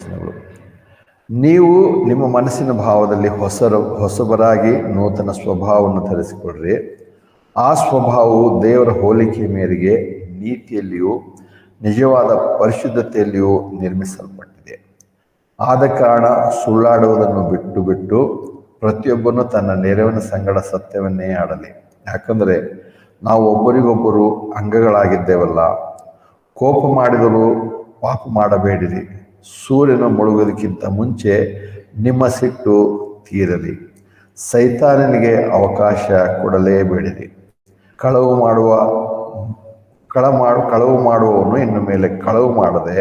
ವಚನಗಳು. ನೀವು ನಿಮ್ಮ ಮನಸ್ಸಿನ ಭಾವದಲ್ಲಿ ಹೊಸಬರಾಗಿ ನೂತನ ಸ್ವಭಾವವನ್ನು ಧರಿಸಿಕೊಳ್ಳ್ರಿ. ಆ ಸ್ವಭಾವವು ದೇವರ ಹೋಲಿಕೆಯ ಮೇರೆಗೆ ನೀತಿಯಲ್ಲಿಯೂ ನಿಜವಾದ ಪರಿಶುದ್ಧತೆಯಲ್ಲಿಯೂ ನಿರ್ಮಿಸಲ್ಪಟ್ಟಿದೆ. ಆದ ಕಾರಣ ಸುಳ್ಳಾಡುವುದನ್ನು ಬಿಟ್ಟು ಪ್ರತಿಯೊಬ್ಬನು ತನ್ನ ನೆರವಿನ ಸಂಗಡ ಸತ್ಯವನ್ನೇ ಆಡಲಿ. ಯಾಕಂದರೆ ನಾವು ಒಬ್ಬರಿಗೊಬ್ಬರು ಅಂಗಗಳಾಗಿದ್ದೇವಲ್ಲ. ಕೋಪ ಮಾಡಿದರೂ ಪಾಪ ಮಾಡಬೇಡಿರಿ. ಸೂರ್ಯನ ಮುಳುಗೋದಕ್ಕಿಂತ ಮುಂಚೆ ನಿಮ್ಮ ಸಿಟ್ಟು ತೀರಲಿ. ಸೈತಾನನಿಗೆ ಅವಕಾಶ ಕೊಡಲೇಬೇಡಿರಿ. ಕಳವು ಮಾಡುವವನು ಇನ್ನು ಮೇಲೆ ಕಳವು ಮಾಡದೆ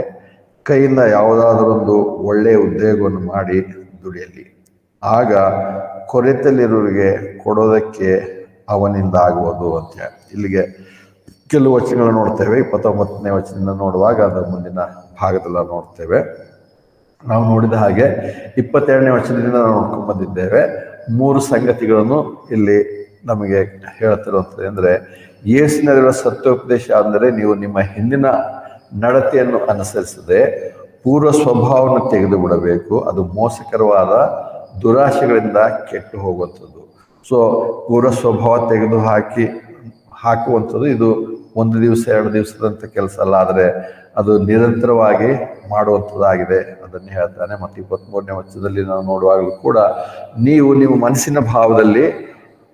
ಕೈಯಿಂದ ಯಾವುದಾದರೊಂದು ಒಳ್ಳೆಯ ಉದ್ಯೋಗವನ್ನು ಮಾಡಿ ದುಡಿಯಲಿ. ಆಗ ಕೊರೆತಲ್ಲಿರುವವರಿಗೆ ಕೊಡೋದಕ್ಕೆ ಅವನಿಂದ ಆಗುವುದು ಅಂತ. ಇಲ್ಲಿಗೆ ಕೆಲವು ವಚನಗಳು ನೋಡ್ತೇವೆ. 29ನೇ ವಚನದಿಂದ ನೋಡುವಾಗ ಅದರ ಮುಂದಿನ ಭಾಗದಲ್ಲ ನೋಡ್ತೇವೆ. ನಾವು ನೋಡಿದ ಹಾಗೆ 22ನೇ ವಚನದಿಂದ ನಾವು ನೋಡ್ಕೊಂಡು ಬಂದಿದ್ದೇವೆ. 3 ಸಂಗತಿಗಳನ್ನು ಇಲ್ಲಿ ನಮಗೆ ಹೇಳ್ತಿರುವಂಥದ್ದು ಅಂದರೆ, ಯೇಸುವಿನಲ್ಲಿರುವ ಸತ್ಯೋಪದೇಶ ಅಂದರೆ ನೀವು ನಿಮ್ಮ ಹಿಂದಿನ ನಡತೆಯನ್ನು ಅನುಸರಿಸದೆ ಪೂರ್ವ ಸ್ವಭಾವವನ್ನು ತೆಗೆದು ಬಿಡಬೇಕು. ಅದು ಮೋಸಕರವಾದ ದುರಾಶೆಗಳಿಂದ ಕೆಟ್ಟು ಹೋಗುವಂಥದ್ದು. ಸೊ ಪೂರ್ವ ಸ್ವಭಾವ ತೆಗೆದು ಹಾಕುವಂಥದ್ದು ಇದು 1 ದಿವಸ 2 ದಿವಸದಂಥ ಕೆಲಸ ಅಲ್ಲ, ಆದರೆ ಅದು ನಿರಂತರವಾಗಿ ಮಾಡುವಂಥದ್ದಾಗಿದೆ. ಅದನ್ನು ಹೇಳ್ತಾನೆ. ಮತ್ತು 23ನೇ ವಚನದಲ್ಲಿ ನಾವು ನೋಡುವಾಗಲೂ ಕೂಡ ನೀವು ನಿಮ್ಮ ಮನಸ್ಸಿನ ಭಾವದಲ್ಲಿ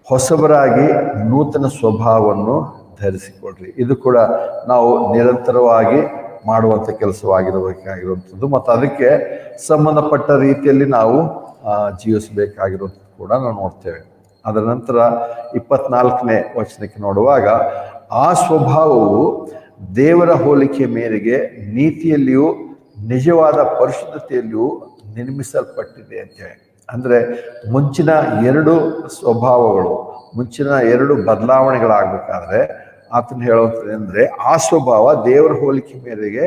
ಹೊಸಬರಾಗಿ ನೂತನ ಸ್ವಭಾವವನ್ನು ಧರಿಸಿಕೊಡ್ರಿ. ಇದು ಕೂಡ ನಾವು ನಿರಂತರವಾಗಿ ಮಾಡುವಂಥ ಕೆಲಸವಾಗಿರಬೇಕಾಗಿರುವಂಥದ್ದು ಮತ್ತು ಅದಕ್ಕೆ ಸಂಬಂಧಪಟ್ಟ ರೀತಿಯಲ್ಲಿ ನಾವು ಜೀವಿಸಬೇಕಾಗಿರುವಂಥದ್ದು ಕೂಡ ನಾವು ನೋಡ್ತೇವೆ. ಅದರ ನಂತರ 24ನೇ ವಚನಕ್ಕೆ ನೋಡುವಾಗ, ಆ ಸ್ವಭಾವವು ದೇವರ ಹೋಲಿಕೆ ಮೇರೆಗೆ ನೀತಿಯಲ್ಲಿಯೂ ನಿಜವಾದ ಪರಿಶುದ್ಧತೆಯಲ್ಲಿಯೂ ನಿರ್ಮಿಸಲ್ಪಟ್ಟಿದೆ ಅಂತೇಳಿ. ಅಂದರೆ ಮುಂಚಿನ 2 ಸ್ವಭಾವಗಳು, ಮುಂಚಿನ 2 ಬದಲಾವಣೆಗಳಾಗಬೇಕಾದ್ರೆ ಆತನ ಹೇಳುವಂಥದ್ದು ಅಂದರೆ, ಆ ಸ್ವಭಾವ ದೇವರ ಹೋಲಿಕೆ ಮೇರೆಗೆ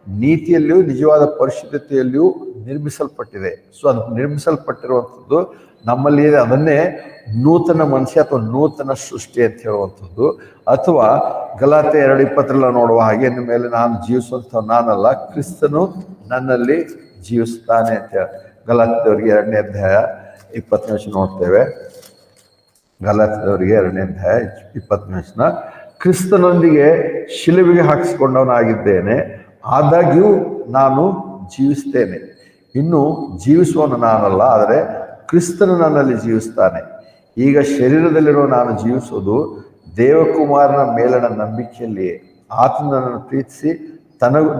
ನೀತಿಯಲ್ಲಿಯೂ ನಿಜವಾದ ಪರಿಶುದ್ಧತೆಯಲ್ಲಿಯೂ ನಿರ್ಮಿಸಲ್ಪಟ್ಟಿದೆ. ಸೊ ಅದು ನಿರ್ಮಿಸಲ್ಪಟ್ಟಿರುವಂಥದ್ದು ನಮ್ಮಲ್ಲಿ ಅದನ್ನೇ ನೂತನ ಮನುಷ್ಯ ಅಥವಾ ನೂತನ ಸೃಷ್ಟಿ ಅಂತ ಹೇಳುವಂಥದ್ದು. ಅಥವಾ ಗಲಾತ್ಯ 2:20 ನೋಡುವ ಹಾಗೆ, ಇನ್ನು ಮೇಲೆ ನಾನು ಜೀವಿಸುವಂಥ ನಾನಲ್ಲ, ಕ್ರಿಸ್ತನು ನನ್ನಲ್ಲಿ ಜೀವಿಸ್ತಾನೆ ಅಂತ ಹೇಳಿ ಗಲಾತ್ಯದವರಿಗೆ 2ನೇ ಅಧ್ಯಾಯ 20ನೇ ವಚನ ನೋಡ್ತೇವೆ. ಗಲಾತ್ಯದವರಿಗೆ 2ನೇ ಅಧ್ಯಾಯ 20ನೇ ವಚನ, ಕ್ರಿಸ್ತನೊಂದಿಗೆ ಶಿಲುಬೆಗೆ ಹಾಕಿಸಿಕೊಂಡವನಾಗಿದ್ದೇನೆ, ಆದಾಗ್ಯೂ ನಾನು ಜೀವಿಸ್ತೇನೆ. ಇನ್ನು ಜೀವಿಸುವವನು ನಾನಲ್ಲ, ಆದರೆ ಕ್ರಿಸ್ತನು ನನ್ನಲ್ಲಿ ಜೀವಿಸ್ತಾನೆ. ಈಗ ಶರೀರದಲ್ಲಿರುವ ನಾನು ಜೀವಿಸುವುದು ದೇವಕುಮಾರನ ಮೇಲಣ ನಂಬಿಕೆಯಲ್ಲಿ. ಆತನನ್ನು ಪ್ರೀತಿಸಿ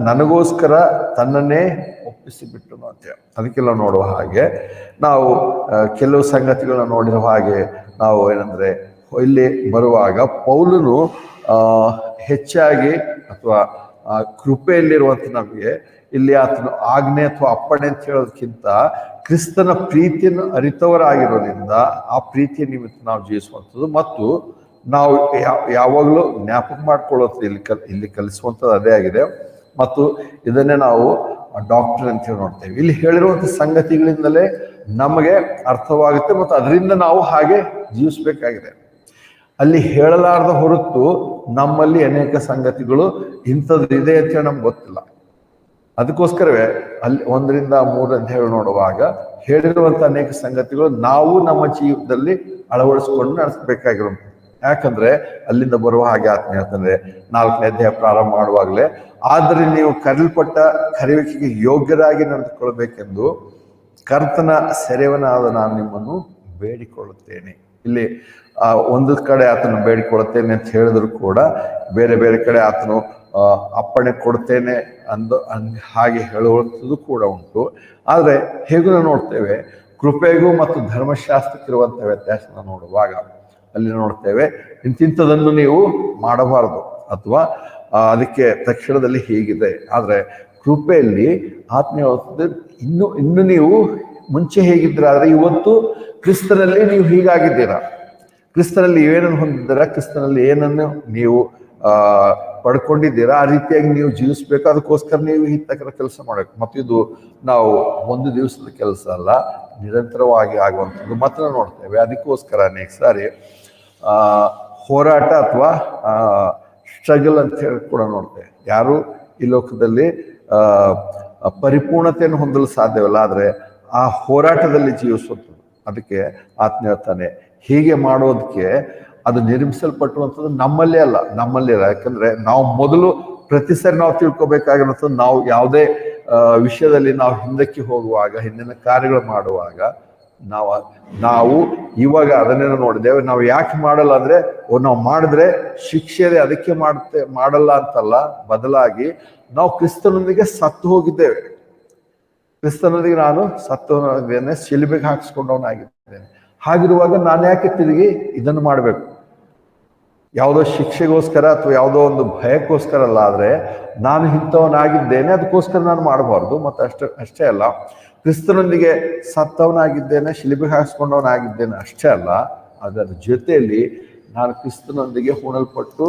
ನನಗೋಸ್ಕರ ತನ್ನನ್ನೇ ಒಪ್ಪಿಸಿಬಿಟ್ಟನು ಅಂತೇಳಿ. ಅದಕ್ಕೆಲ್ಲ ನೋಡುವ ಹಾಗೆ ನಾವು ಕೆಲವು ಸಂಗತಿಗಳನ್ನ ನೋಡಿರುವ ಹಾಗೆ ನಾವು ಏನಂದರೆ, ಇಲ್ಲಿ ಬರುವಾಗ ಪೌಲನು ಹೆಚ್ಚಾಗಿ ಅಥವಾ ಕೃಪೆಯಲ್ಲಿರುವಂಥ ನಮಗೆ ಇಲ್ಲಿ ಆತನು ಆಜ್ಞೆ ಅಥವಾ ಅಪ್ಪಣೆ ಅಂತ ಹೇಳೋದಕ್ಕಿಂತ ಕ್ರಿಸ್ತನ ಪ್ರೀತಿಯನ್ನು ಅರಿತವರಾಗಿರೋದ್ರಿಂದ ಆ ಪ್ರೀತಿಯ ನಿಮಿತ್ತ ನಾವು ಜೀವಿಸುವಂಥದ್ದು ಮತ್ತು ನಾವು ಯಾವಾಗಲೂ ಜ್ಞಾಪಕ ಮಾಡ್ಕೊಳ್ಳೋದು ಇಲ್ಲಿ ಕಲಿಸುವಂಥದ್ದು ಅದೇ ಆಗಿದೆ. ಮತ್ತು ಇದನ್ನೇ ನಾವು ಡಾಕ್ಟರ್ ಅಂತ ಹೇಳಿ ನೋಡ್ತೇವೆ. ಇಲ್ಲಿ ಹೇಳಿರುವಂಥ ಸಂಗತಿಗಳಿಂದಲೇ ನಮಗೆ ಅರ್ಥವಾಗುತ್ತೆ ಮತ್ತು ಅದರಿಂದ ನಾವು ಹಾಗೆ ಜೀವಿಸಬೇಕಾಗಿದೆ. ಅಲ್ಲಿ ಹೇಳಲಾರ್ದ ಹೊರತು ನಮ್ಮಲ್ಲಿ ಅನೇಕ ಸಂಗತಿಗಳು ಇಂಥದ್ದು ಇದೆ ಅಂತ ಹೇಳಿ ನಮ್ಗೆ ಗೊತ್ತಿಲ್ಲ. ಅದಕ್ಕೋಸ್ಕರವೇ ಅಲ್ಲಿ 1ರಿಂದ 3 ಅಧ್ಯಾಯ ನೋಡುವಾಗ ಹೇಳಿರುವಂಥ ಅನೇಕ ಸಂಗತಿಗಳು ನಾವು ನಮ್ಮ ಜೀವನದಲ್ಲಿ ಅಳವಡಿಸ್ಕೊಂಡು ನಡೆಸಬೇಕಾಗಿರೋ. ಯಾಕಂದ್ರೆ ಅಲ್ಲಿಂದ ಬರುವ ಹಾಗೆ ಆತ್ಮ ಹೇಳ್ತಂದ್ರೆ 4ನೇ ಅಧ್ಯಾಯ ಪ್ರಾರಂಭ ಮಾಡುವಾಗಲೇ, ಆದರೆ ನೀವು ಕರೆಯಲ್ಪಟ್ಟ ಕರೆಯುವಿಕೆಗೆ ಯೋಗ್ಯರಾಗಿ ನಡೆದುಕೊಳ್ಬೇಕೆಂದು ಕರ್ತನ ಸೆರೆಯವನಾದ ನಾನು ನಿಮ್ಮನ್ನು ಬೇಡಿಕೊಳ್ಳುತ್ತೇನೆ. ಇಲ್ಲಿ ಒಂದು ಕಡೆ ಆತನು ಬೇಡಿಕೊಳ್ಳುತ್ತೇನೆ ಅಂತ ಹೇಳಿದ್ರು ಕೂಡ ಬೇರೆ ಬೇರೆ ಕಡೆ ಆತನು ಅಪ್ಪಣೆ ಕೊಡ್ತೇನೆ ಹಾಗೆ ಹೇಳುವಂಥದ್ದು ಕೂಡ ಉಂಟು. ಆದರೆ ಹೇಗೂ ನಾವು ನೋಡ್ತೇವೆ, ಕೃಪೆಗೂ ಮತ್ತು ಧರ್ಮಶಾಸ್ತ್ರಕ್ಕಿರುವಂಥ ವ್ಯತ್ಯಾಸನ ನೋಡುವಾಗ ಅಲ್ಲಿ ನೋಡ್ತೇವೆ, ಇಂಥದ್ದನ್ನು ನೀವು ಮಾಡಬಾರ್ದು ಅಥವಾ ಅದಕ್ಕೆ ತಕ್ಷಣದಲ್ಲಿ ಹೀಗಿದೆ. ಆದರೆ ಕೃಪೆಯಲ್ಲಿ ಆತ್ಮೀಯ ಇನ್ನು ನೀವು ಮುಂಚೆ ಹೇಗಿದ್ದೀರ, ಆದರೆ ಇವತ್ತು ಕ್ರಿಸ್ತನಲ್ಲಿ ನೀವು ಹೀಗಾಗಿದ್ದೀರಾ. ಕ್ರಿಸ್ತನಲ್ಲಿ ಏನನ್ನು ಹೊಂದಿದ್ದೀರಾ, ಕ್ರಿಸ್ತನಲ್ಲಿ ಏನನ್ನು ನೀವು ಪಡ್ಕೊಂಡಿದ್ದೀರಾ, ಆ ರೀತಿಯಾಗಿ ನೀವು ಜೀವಿಸ್ಬೇಕು. ಅದಕ್ಕೋಸ್ಕರ ನೀವು ಈ ತಕ್ಕ ಕೆಲಸ ಮಾಡಬೇಕು. ಮತ್ತು ಇದು ನಾವು 1 ದಿವಸದ ಕೆಲಸ ಅಲ್ಲ, ನಿರಂತರವಾಗಿ ಆಗುವಂಥದ್ದು ಮಾತ್ರ ನೋಡ್ತೇವೆ. ಅದಕ್ಕೋಸ್ಕರ ಅನೇಕ ಸಾರಿ ಹೋರಾಟ ಅಥವಾ ಸ್ಟ್ರಗಲ್ ಅಂತ ಹೇಳಿ ಕೂಡ ನೋಡ್ತೇವೆ. ಯಾರು ಈ ಲೋಕದಲ್ಲಿ ಪರಿಪೂರ್ಣತೆಯನ್ನು ಹೊಂದಲು ಸಾಧ್ಯವಿಲ್ಲ, ಆದರೆ ಆ ಹೋರಾಟದಲ್ಲಿ ಜೀವಿಸುವಂಥದ್ದು. ಅದಕ್ಕೆ ಆತ್ಮ ಹೇಳ್ತಾನೆ, ಹೀಗೆ ಮಾಡೋದಕ್ಕೆ ಅದು ನಿರ್ಮಿಸಲ್ಪಟ್ಟುವಂಥದ್ದು ನಮ್ಮಲ್ಲೇ ಅಲ್ಲ, ಯಾಕಂದ್ರೆ ನಾವು ಮೊದಲು ಪ್ರತಿ ಸರಿ ನಾವು ತಿಳ್ಕೊಬೇಕಾಗಿರುವಂಥದ್ದು, ನಾವು ಯಾವುದೇ ವಿಷಯದಲ್ಲಿ ನಾವು ಹಿಂದಕ್ಕೆ ಹೋಗುವಾಗ, ಹಿಂದಿನ ಕಾರ್ಯಗಳು ಮಾಡುವಾಗ ನಾವು ಇವಾಗ ಅದನ್ನೇನು ನೋಡಿದ್ದೇವೆ. ನಾವು ಯಾಕೆ ಮಾಡಲ್ಲ ಅಂದ್ರೆ, ನಾವು ಮಾಡಿದ್ರೆ ಶಿಕ್ಷೆ ಇದೆ ಅದಕ್ಕೆ ಮಾಡಲ್ಲ ಅಂತಲ್ಲ, ಬದಲಾಗಿ ನಾವು ಕ್ರಿಸ್ತನೊಂದಿಗೆ ಸತ್ತು ಹೋಗಿದ್ದೇವೆ. ಕ್ರಿಸ್ತನೊಂದಿಗೆ ನಾನು ಸತ್ತು ಹೋಗಿದ್ದೇನೆ, ಶಿಲುಬೆಗೆ ಹಾಕಿಸ್ಕೊಂಡವನಾಗಿದ್ದೇನೆ. ಹಾಗಿರುವಾಗ ನಾನು ಯಾಕೆ ತಿರುಗಿ ಇದನ್ನು ಮಾಡಬೇಕು? ಯಾವುದೋ ಶಿಕ್ಷೆಗೋಸ್ಕರ ಅಥವಾ ಯಾವುದೋ ಒಂದು ಭಯಕ್ಕೋಸ್ಕರ ಅಲ್ಲ, ಆದರೆ ನಾನು ಇಂಥವನಾಗಿದ್ದೇನೆ ಅದಕ್ಕೋಸ್ಕರ ನಾನು ಮಾಡಬಾರ್ದು. ಮತ್ತು ಅಷ್ಟೇ ಅಲ್ಲ, ಕ್ರಿಸ್ತನೊಂದಿಗೆ ಸತ್ತವನಾಗಿದ್ದೇನೆ, ಶಿಲುಬೆಗೆ ಹಾಕಿಸ್ಕೊಂಡವನಾಗಿದ್ದೇನೆ ಅಷ್ಟೇ ಅಲ್ಲ, ಅದರ ಜೊತೆಯಲ್ಲಿ ನಾನು ಕ್ರಿಸ್ತನೊಂದಿಗೆ ಹೂಣಲ್ಪಟ್ಟು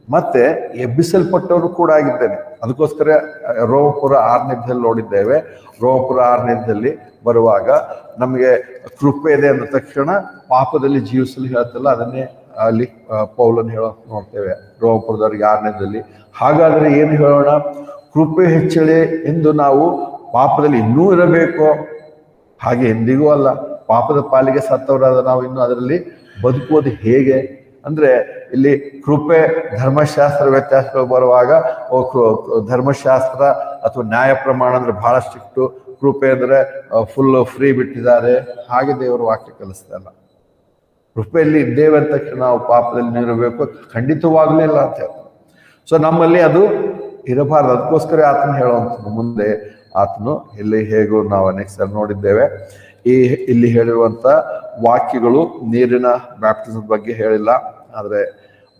ಮತ್ತೆ ಎಬ್ಬಿಸಲ್ಪಟ್ಟವನು ಕೂಡ ಆಗಿದ್ದೇನೆ. ಅದಕ್ಕೋಸ್ಕರ ರೋಮಪುರ 6ನೇದಲ್ಲಿ ನೋಡಿದ್ದೇವೆ. ರೋಮಪುರ 6ನೇದಲ್ಲಿ ಬರುವಾಗ ನಮಗೆ ಕೃಪೆ ಇದೆ ಅಂದ ತಕ್ಷಣ ಪಾಪದಲ್ಲಿ ಜೀವಿಸಲು ಹೇಳ್ತಲ್ಲ, ಅದನ್ನೇ ಅಲ್ಲಿ ಪೌಲನ್ ಹೇಳೋ ನೋಡ್ತೇವೆ ರೋಮಪುರದವರಿಗೆ 6ನೇದಲ್ಲಿ. ಹಾಗಾದ್ರೆ ಏನು ಹೇಳೋಣ? ಕೃಪೆ ಹೆಚ್ಚಳಿ ಎಂದು ನಾವು ಪಾಪದಲ್ಲಿ ಇನ್ನೂ ಇರಬೇಕು? ಹಾಗೆ ಎಂದಿಗೂ ಅಲ್ಲ. ಪಾಪದ ಪಾಲಿಗೆ ಸತ್ತವರಾದ ನಾವು ಇನ್ನು ಅದರಲ್ಲಿ ಬದುಕುವುದು ಹೇಗೆ ಅಂದ್ರೆ, ಇಲ್ಲಿ ಕೃಪೆ ಧರ್ಮಶಾಸ್ತ್ರ ವ್ಯತ್ಯಾಸಗಳು ಬರುವಾಗ ಧರ್ಮಶಾಸ್ತ್ರ ಅಥವಾ ನ್ಯಾಯ ಪ್ರಮಾಣ ಅಂದ್ರೆ ಬಹಳ ಸ್ಟ್ರಿಕ್ಟು, ಕೃಪೆ ಅಂದ್ರೆ ಫುಲ್ ಫ್ರೀ ಬಿಟ್ಟಿದ್ದಾರೆ. ಹಾಗೆ ದೇವರ ವಾಕ್ಯ ಕಲಿಸ್ತಾ ಇಲ್ಲ. ಕೃಪೆಯಲ್ಲಿ ಇದ್ದೇವೆ ಅಂತ ತಕ್ಷಣ ನಾವು ಪಾಪದಲ್ಲಿ ನಿಲ್ಲಬೇಕು? ಖಂಡಿತವಾಗ್ಲೂ ಇಲ್ಲ ಅಂತ ಹೇಳ್ತಾರೆ. ಸೊ ನಮ್ಮಲ್ಲಿ ಅದು ಇರಬಾರ್ದು. ಅದಕ್ಕೋಸ್ಕರ ಆತನ ಹೇಳುವಂಥದ್ದು. ಮುಂದೆ ಆತನು ಇಲ್ಲಿ ಹೇಗೂ ನಾವು ನೆಕ್ಸ್ಟ್ ನೋಡಿದ್ದೇವೆ. ಇಲ್ಲಿ ಹೇಳಿರುವಂತ ವಾಕ್ಯಗಳು ನೀರಿನ ಬ್ಯಾಪ್ಟಿಸಮ್ ಬಗ್ಗೆ ಹೇಳಿಲ್ಲ, ಆದ್ರೆ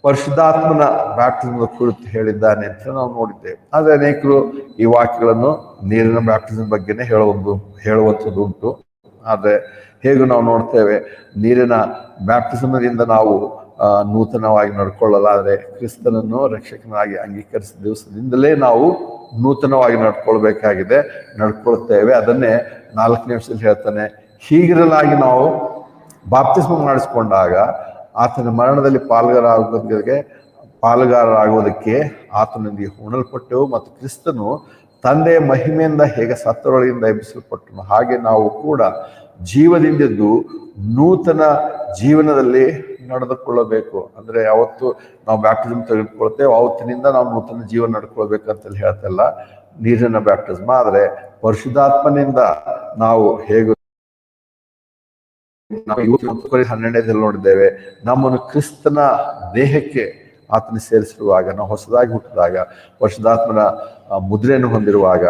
ಪರಿಶುದ್ಧಾತ್ಮನ ಬ್ಯಾಪ್ಟಿಸಮ್ ಕುರಿತು ಹೇಳಿದ್ದಾನೆ ಅಂತ ನಾವು ನೋಡಿದ್ದೇವೆ. ಆದ್ರೆ ಅನೇಕರು ಈ ವಾಕ್ಯಗಳನ್ನು ನೀರಿನ ಬ್ಯಾಪ್ಟಿಸಮ್ ಬಗ್ಗೆನೇ ಹೇಳುವಂಥದ್ದು ಉಂಟು. ಆದ್ರೆ ಹೇಗೂ ನಾವು ನೋಡ್ತೇವೆ, ನೀರಿನ ಬ್ಯಾಪ್ಟಿಸಮದಿಂದ ನಾವು ನೂತನವಾಗಿ ನಡ್ಕೊಳ್ಳಲ್ಲ, ಆದರೆ ಕ್ರಿಸ್ತನನ್ನು ರಕ್ಷಕನಾಗಿ ಅಂಗೀಕರಿಸಿದ ದಿವಸದಿಂದಲೇ ನಾವು ನೂತನವಾಗಿ ನಡ್ಕೊಳ್ತೇವೆ. ಅದನ್ನೇ 4ನೇ ವರ್ಷದಲ್ಲಿ ಹೇಳ್ತಾನೆ, ಹೀಗಿರಲಾಗಿ ನಾವು ಬಾಪ್ತಿಸ್ಮ ಮಾಡಿಸ್ಕೊಂಡಾಗ ಆತನ ಮರಣದಲ್ಲಿ ಪಾಲುಗಾರರಾಗುವುದಕ್ಕೆ ಆತನೊಂದಿಗೆ ಹೂಣಲ್ಪಟ್ಟೆವು. ಮತ್ತು ಕ್ರಿಸ್ತನು ತಂದೆಯ ಮಹಿಮೆಯಿಂದ ಹೇಗೆ ಸತ್ತರೊಳಗಿಂದ ಎಬ್ಬಿಸಲ್ಪಟ್ಟನು, ಹಾಗೆ ನಾವು ಕೂಡ ಜೀವದಿಂದಿದ್ದು ನೂತನ ಜೀವನದಲ್ಲಿ ನಡೆದುಕೊಳ್ಳಬೇಕು. ಅಂದ್ರೆ ಯಾವತ್ತು ನಾವು ಬ್ಯಾಪ್ಟಿಸಮ್ ತೆಗೆದುಕೊಳ್ತೇವೆ ಅವತ್ತಿನಿಂದ ನಾವು ನೂತನ ಜೀವನ ನಡ್ಕೊಳ್ಬೇಕಂತಲ್ಲಿ ಹೇಳ್ತಲ್ಲ ನೀರಿನ ಬ್ಯಾಪ್ಟಿಸಮ್. ಆದ್ರೆ ಪರಿಶುದ್ಧಾತ್ಮನಿಂದ ನಾವು ಹೇಗೆ 12ನೇದಲ್ಲಿ ನೋಡಿದ್ದೇವೆ, ನಮ್ಮನ್ನು ಕ್ರಿಸ್ತನ ದೇಹಕ್ಕೆ ಆತನ ಸೇರಿಸಿರುವಾಗ, ನಾವು ಹೊಸದಾಗಿ ಹುಟ್ಟಿದಾಗ, ಪರಿಶುದ್ಧಾತ್ಮನ ಮುದ್ರೆಯನ್ನು ಹೊಂದಿರುವಾಗ,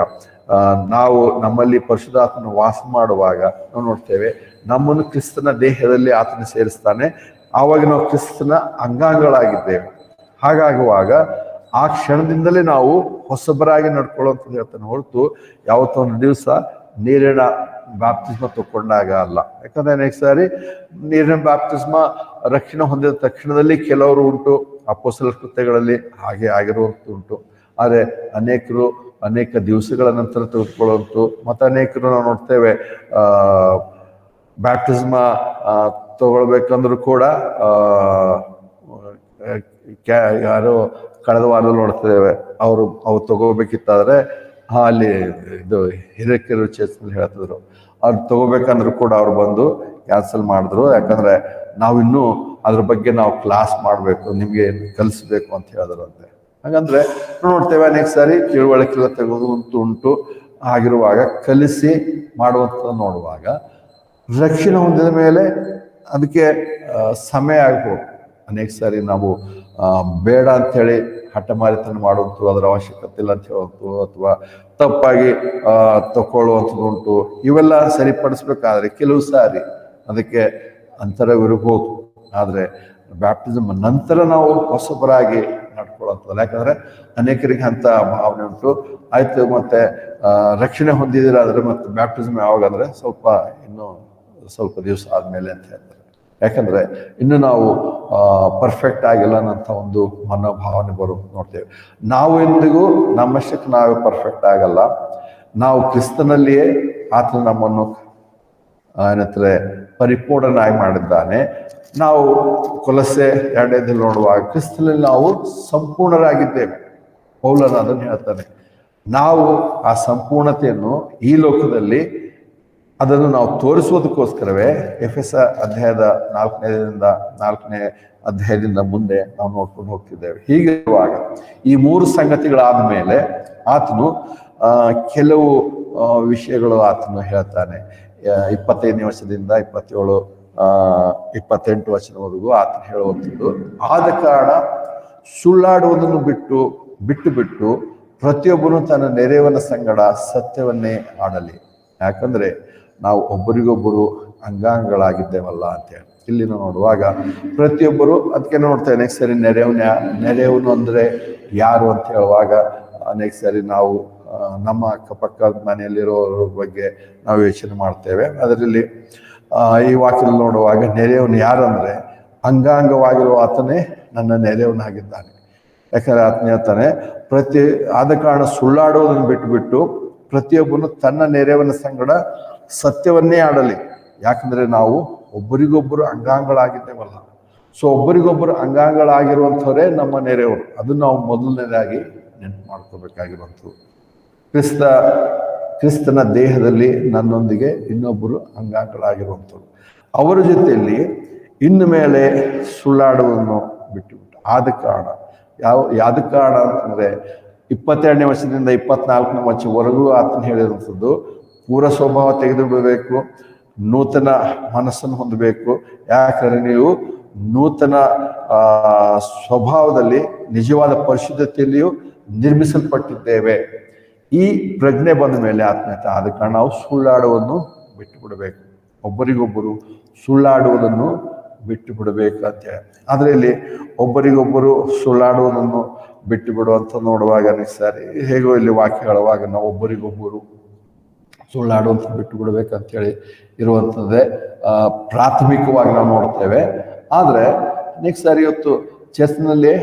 ನಾವು ನಮ್ಮಲ್ಲಿ ಪರಿಶುದ್ಧಾತ್ಮನ ವಾಸ ಮಾಡುವಾಗ ನಾವು ನೋಡ್ತೇವೆ, ನಮ್ಮನ್ನು ಕ್ರಿಸ್ತನ ದೇಹದಲ್ಲಿ ಆತನ ಸೇರಿಸ್ತಾನೆ. ಆವಾಗ ನಾವು ಕ್ರಿಸ್ತನ ಅಂಗಾಂಗಗಳಾಗಿದ್ದೇವೆ. ಹಾಗಾಗುವಾಗ ಆ ಕ್ಷಣದಿಂದಲೇ ನಾವು ಹೊಸಬರಾಗಿ ನಡ್ಕೊಳ್ಳುವಂಥದ್ದು ಹೇಳ್ತಾನೆ ಹೊರತು ಯಾವತ್ತೊಂದು ದಿವಸ ನೀರಿನ ಬ್ಯಾಪ್ತಿಸ್ಮ ತಗೊಂಡಾಗ ಅಲ್ಲ. ಯಾಕಂದ್ರೆ ಅನೇಕ ಸಾರಿ ನೀರಿನ ಬ್ಯಾಪ್ತಿಸ್ಮ ರಕ್ಷಣೆ ಹೊಂದಿದ ತಕ್ಷಣದಲ್ಲಿ ಕೆಲವರು ಉಂಟು, ಅಪೊಸ್ತಲರ ಕೃತ್ಯಗಳಲ್ಲಿ ಹಾಗೆ ಆಗಿರುವಂಥ ಉಂಟು. ಆದರೆ ಅನೇಕ ದಿವಸಗಳ ನಂತರ ತೆಗೆದುಕೊಳ್ಳುವಂತು. ಮತ್ತು ಅನೇಕರು ನಾವು ನೋಡ್ತೇವೆ ಬ್ಯಾಪ್ಟಿಸ್ಮ ತಗೊಳ್ಬೇಕಂದ್ರೂ ಕೂಡ ಯಾರು ಕಳೆದ ವಾರದಲ್ಲಿ ನೋಡ್ತೇವೆ, ಅವ್ರು ತಗೋಬೇಕಿತ್ತಾದ್ರೆ ಅಲ್ಲಿ ಇದು ಹಿರೇಕೆರೂರು ಚರ್ಚ್ನಲ್ಲಿ ಹೇಳ್ತಿದ್ರು, ಅವ್ರು ತಗೋಬೇಕಂದ್ರು ಕೂಡ ಅವ್ರು ಬಂದು ಕ್ಯಾನ್ಸಲ್ ಮಾಡಿದ್ರು. ಯಾಕಂದ್ರೆ ನಾವಿನ್ನೂ ಅದ್ರ ಬಗ್ಗೆ ನಾವು ಕ್ಲಾಸ್ ಮಾಡಬೇಕು, ನಿಮ್ಗೆ ಕಲಿಸ್ಬೇಕು ಅಂತ ಹೇಳಿದ್ರಂತೆ. ಹಾಗಂದ್ರೆ ನೋಡ್ತೇವೆ ಅನೇಕ ಸಾರಿ ತಿಳುವಳಿಕೆಲ್ಲ ತೆಗೆದುವಂತೂ ಉಂಟು. ಆಗಿರುವಾಗ ಕಲಿಸಿ ಮಾಡುವಂಥದ್ದು ನೋಡುವಾಗ ರಕ್ಷಣೆ ಹೊಂದಿದ ಮೇಲೆ ಅದಕ್ಕೆ ಸಮಯ ಆಗ್ಬೋದು. ಅನೇಕ ಸಾರಿ ನಾವು ಬೇಡ ಅಂಥೇಳಿ ಹಠಮಾರಿತನ ಮಾಡುವಂಥದ್ದು, ಅದರ ಅವಶ್ಯಕತೆ ಇಲ್ಲ ಅಂತ ಹೇಳುವಂಥದ್ದು, ಅಥವಾ ತಪ್ಪಾಗಿ ತಗೊಳ್ಳುವಂಥದ್ದು ಉಂಟು. ಇವೆಲ್ಲ ಸರಿಪಡಿಸ್ಬೇಕಾದ್ರೆ ಕೆಲವು ಸಾರಿ ಅದಕ್ಕೆ ಅಂತರವಿರಬಹುದು. ಆದರೆ ಬ್ಯಾಪ್ಟಿಸಮ್ ನಂತರ ನಾವು ಹೊಸಬರಾಗಿ ನಡ್ಕೊಳ್ಳುವಂಥದ್ದು. ಯಾಕಂದ್ರೆ ಅನೇಕರಿಗೆ ಅಂತ ಭಾವನೆ ಉಂಟು, ಆಯ್ತು ಮತ್ತೆ ರಕ್ಷಣೆ ಹೊಂದಿದಿರಾದ್ರೆ ಮತ್ತೆ ಬ್ಯಾಪ್ಟಿಸಮ್ ಯಾವಾಗಂದ್ರೆ ಇನ್ನೂ ಸ್ವಲ್ಪ ದಿವಸ ಆದ್ಮೇಲೆ ಅಂತ ಹೇಳ್ತಾರೆ. ಯಾಕಂದ್ರೆ ಇನ್ನು ನಾವು ಪರ್ಫೆಕ್ಟ್ ಆಗಿಲ್ಲ ಅನ್ನೋಂಥ ಒಂದು ಮನೋಭಾವನೆ ನೋಡ್ತೇವೆ. ನಾವು ಎಂದಿಗೂ ನಮ್ಮಷ್ಟಕ್ಕೆ ನಾವೇ ಪರ್ಫೆಕ್ಟ್ ಆಗಲ್ಲ. ನಾವು ಕ್ರಿಸ್ತನಲ್ಲಿಯೇ ಆತನು ನಮ್ಮನ್ನು ಪರಿಪೂರ್ಣನಾಗಿ ಮಾಡಿದ್ದಾನೆ. ನಾವು ಕೊಲೊಸ್ಸೆ 2ನೇದಲ್ಲಿ ನೋಡುವಾಗ ಕ್ರಿಸ್ತನಲ್ಲಿ ನಾವು ಸಂಪೂರ್ಣರಾಗಿದ್ದೇವೆ. ಪೌಲನು ಅದನ್ನು ಹೇಳ್ತಾನೆ, ನಾವು ಆ ಸಂಪೂರ್ಣತೆಯನ್ನು ಈ ಲೋಕದಲ್ಲಿ ಅದನ್ನು ನಾವು ತೋರಿಸುವುದಕ್ಕೋಸ್ಕರವೇ ಎಫೆಸ ಅಧ್ಯಾಯದ 4ನೇ ಅಧ್ಯಾಯದಿಂದ ಮುಂದೆ ನಾವು ನೋಡ್ಕೊಂಡು ಹೋಗ್ತಿದ್ದೇವೆ. ಹೀಗಿರುವಾಗ ಈ 3 ಸಂಗತಿಗಳಾದ ಮೇಲೆ ಆತನು ಕೆಲವು ವಿಷಯಗಳು ಆತನು ಹೇಳ್ತಾನೆ. 25ನೇ ವರ್ಷದಿಂದ 28 ವರ್ಷದವರೆಗೂ ಆತನು ಹೇಳುವಂಥದ್ದು, ಆದ ಕಾರಣ ಸುಳ್ಳಾಡುವುದನ್ನು ಬಿಟ್ಟು ಪ್ರತಿಯೊಬ್ಬನು ತನ್ನ ನೆರೆಯವನ ಸಂಗಡ ಸತ್ಯವನ್ನೇ ಆಡಲಿ, ಯಾಕಂದ್ರೆ ನಾವು ಒಬ್ಬರಿಗೊಬ್ಬರು ಅಂಗಾಂಗಗಳಾಗಿದ್ದೇವಲ್ಲ ಅಂತೇಳಿ. ಇಲ್ಲಿ ನೋಡುವಾಗ ಪ್ರತಿಯೊಬ್ಬರು ಅದಕ್ಕೆ ನೋಡ್ತೇವೆ. ನೆಕ್ಸ್ಟ್ ಸರಿ ನೆರೆಯವನು ಅಂದ್ರೆ ಯಾರು ಅಂತ ಹೇಳುವಾಗ ನೆಕ್ಸ್ಟ್ ಸರಿ ನಾವು ನಮ್ಮ ಅಕ್ಕಪಕ್ಕ ಮನೆಯಲ್ಲಿರೋರ ಬಗ್ಗೆ ನಾವು ಯೋಚನೆ ಮಾಡ್ತೇವೆ. ಅದರಲ್ಲಿ ಈ ವಾಕ್ಯದಲ್ಲಿ ನೋಡುವಾಗ ನೆರೆಯವನು ಯಾರಂದ್ರೆ ಅಂಗಾಂಗವಾಗಿರುವ ಆತನೇ ನನ್ನ ನೆರೆಯವನಾಗಿದ್ದಾನೆ. ಯಾಕಂದ್ರೆ ಆತನ ಹೇಳ್ತಾನೆ, ಆದ ಕಾರಣ ಸುಳ್ಳಾಡುವುದನ್ನು ಬಿಟ್ಟು ಪ್ರತಿಯೊಬ್ಬನು ತನ್ನ ನೆರೆಯವನ ಸಂಗಡ ಸತ್ಯವನ್ನೇ ಆಡಲಿ, ಯಾಕಂದ್ರೆ ನಾವು ಒಬ್ಬರಿಗೊಬ್ಬರು ಅಂಗಾಂಗಗಳಾಗಿದ್ದೇವಲ್ಲ. ಸೊ ಒಬ್ಬರಿಗೊಬ್ಬರು ಅಂಗಾಂಗಗಳಾಗಿರುವಂಥವರೇ ನಮ್ಮ ನೆರೆಯವರು. ಅದನ್ನು ನಾವು ಮೊದಲನೇದಾಗಿ ನೆನಪು ಮಾಡ್ಕೋಬೇಕಾಗಿರುವಂಥದ್ದು. ಕ್ರಿಸ್ತನ ದೇಹದಲ್ಲಿ ನನ್ನೊಂದಿಗೆ ಇನ್ನೊಬ್ಬರು ಅಂಗಾಂಗಗಳಾಗಿರುವಂಥವ್ರು. ಅವರ ಜೊತೆಯಲ್ಲಿ ಇನ್ನು ಮೇಲೆ ಸುಳ್ಳಾಡುವುದನ್ನು ಬಿಟ್ಟುಬಿಟ್ಟು ಆದ ಕಾರಣ ಯಾವ್ದ ಕಾರಣ ಅಂತಂದ್ರೆ 22ನೇ ವರ್ಷದಿಂದ 24ನೇ ವರ್ಷವರೆಗೂ ಆತನ ಹೇಳಿರುವಂಥದ್ದು, ಪೂರ ಸ್ವಭಾವ ತೆಗೆದು ಬಿಡಬೇಕು, ನೂತನ ಮನಸ್ಸನ್ನು ಹೊಂದಬೇಕು. ಯಾಕಂದ್ರೆ ನೀವು ನೂತನ ಸ್ವಭಾವದಲ್ಲಿ ನಿಜವಾದ ಪರಿಶುದ್ಧತೆಯಲ್ಲಿಯೂ ನಿರ್ಮಿಸಲ್ಪಟ್ಟಿದ್ದೇವೆ. ಈ ಪ್ರಜ್ಞೆ ಬಂದ ಮೇಲೆ ಆತ್ಮೀಯತೆ ಆದ ಕಾರಣ ನಾವು ಸುಳ್ಳಾಡುವುದನ್ನು ಬಿಟ್ಟು ಬಿಡಬೇಕು, ಒಬ್ಬರಿಗೊಬ್ಬರು ಸುಳ್ಳಾಡುವುದನ್ನು ಬಿಟ್ಟು ಬಿಡಬೇಕು ಅಂತೇಳಿ. ಆದರೆ ಇಲ್ಲಿ ಒಬ್ಬರಿಗೊಬ್ಬರು ಸುಳ್ಳಾಡುವುದನ್ನು ಬಿಟ್ಟು ಬಿಡುವಂತ ನೋಡುವಾಗ ಸರಿ ಹೇಗೋ ಇಲ್ಲಿ ವಾಕ್ಯ ಹೇಳುವಾಗ ನಾವು ಒಬ್ಬರಿಗೊಬ್ಬರು ಸುಳ್ಳಾಡುವಂತ ಬಿಟ್ಟು ಬಿಡ್ಬೇಕಂತೇಳಿ ಇರುವಂಥದ್ದೇ ಪ್ರಾಥಮಿಕವಾಗಿ ನಾವು ನೋಡ್ತೇವೆ. ಆದರೆ ನೆಕ್ಸ್ಟ್ ಸಾರಿ ಇವತ್ತು ಚರ್ಚ್ನಲ್ಲಿ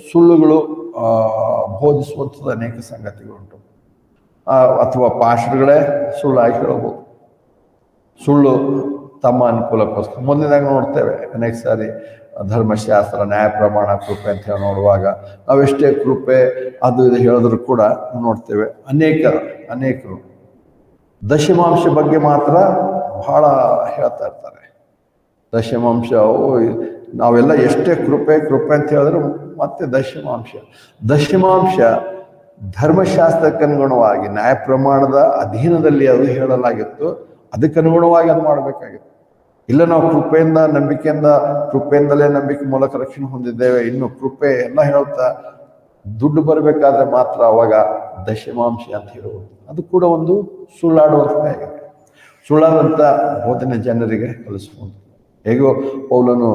ಸುಳ್ಳುಗಳು ಬೋಧಿಸುವಂಥದ್ದು ಅನೇಕ ಸಂಗತಿಗಳುಂಟು. ಅಥವಾ ಪಾಸ್ಟರ್ಗಳೇ ಸುಳ್ಳಾಗಿ ಹೇಳಬಹುದು, ಸುಳ್ಳು ತಮ್ಮ ಅನುಕೂಲಕ್ಕೋಸ್ಕರ. ಮೊದಲನೇದಾಗಿ ನೋಡ್ತೇವೆ ಅನೇಕ ಸಾರಿ ಧರ್ಮಶಾಸ್ತ್ರ, ನ್ಯಾಯ ಪ್ರಮಾಣ, ಕೃಪೆ ಅಂತ ಹೇಳಿ ನೋಡುವಾಗ ನಾವೆಷ್ಟೇ ಕೃಪೆ ಅದು ಇದು ಹೇಳಿದ್ರು ಕೂಡ ನೋಡ್ತೇವೆ ಅನೇಕರು ದಶಮಾಂಶ ಬಗ್ಗೆ ಮಾತ್ರ ಬಹಳ ಹೇಳ್ತಾ ಇರ್ತಾರೆ. ದಶಮಾಂಶ ನಾವೆಲ್ಲ ಎಷ್ಟೇ ಕೃಪೆ ಅಂತ ಹೇಳಿದ್ರು ಮತ್ತೆ ದಶಮಾಂಶ ಧರ್ಮಶಾಸ್ತ್ರಕ್ಕನುಗುಣವಾಗಿ ನ್ಯಾಯ ಪ್ರಮಾಣದ ಅಧೀನದಲ್ಲಿ ಅದು ಹೇಳಲಾಗಿತ್ತು, ಅದಕ್ಕನುಗುಣವಾಗಿ ಅದು ಮಾಡಬೇಕಾಗಿತ್ತು. ಇಲ್ಲ ನಾವು ಕೃಪೆಯಿಂದಲೇ ನಂಬಿಕೆ ಮೂಲಕ ರಕ್ಷಣೆ ಹೊಂದಿದ್ದೇವೆ, ಇನ್ನು ಕೃಪೆ ಎಲ್ಲ ಹೇಳ್ತಾ ದುಡ್ಡು ಬರಬೇಕಾದ್ರೆ ಮಾತ್ರ ಅವಾಗ ದಶಮಾಂಶ ಅಂತ ಹೇಳುವುದು, ಅದು ಕೂಡ ಒಂದು ಸುಳ್ಳಾಡುವಂಥದ್ದೇ ಆಗಿದೆ. ಸುಳ್ಳಾದಂಥ ಬೋಧನೆ ಜನರಿಗೆ ಕಲಿಸುವಂಥದ್ದು. ಹೇಗೋ ಪೌಲನು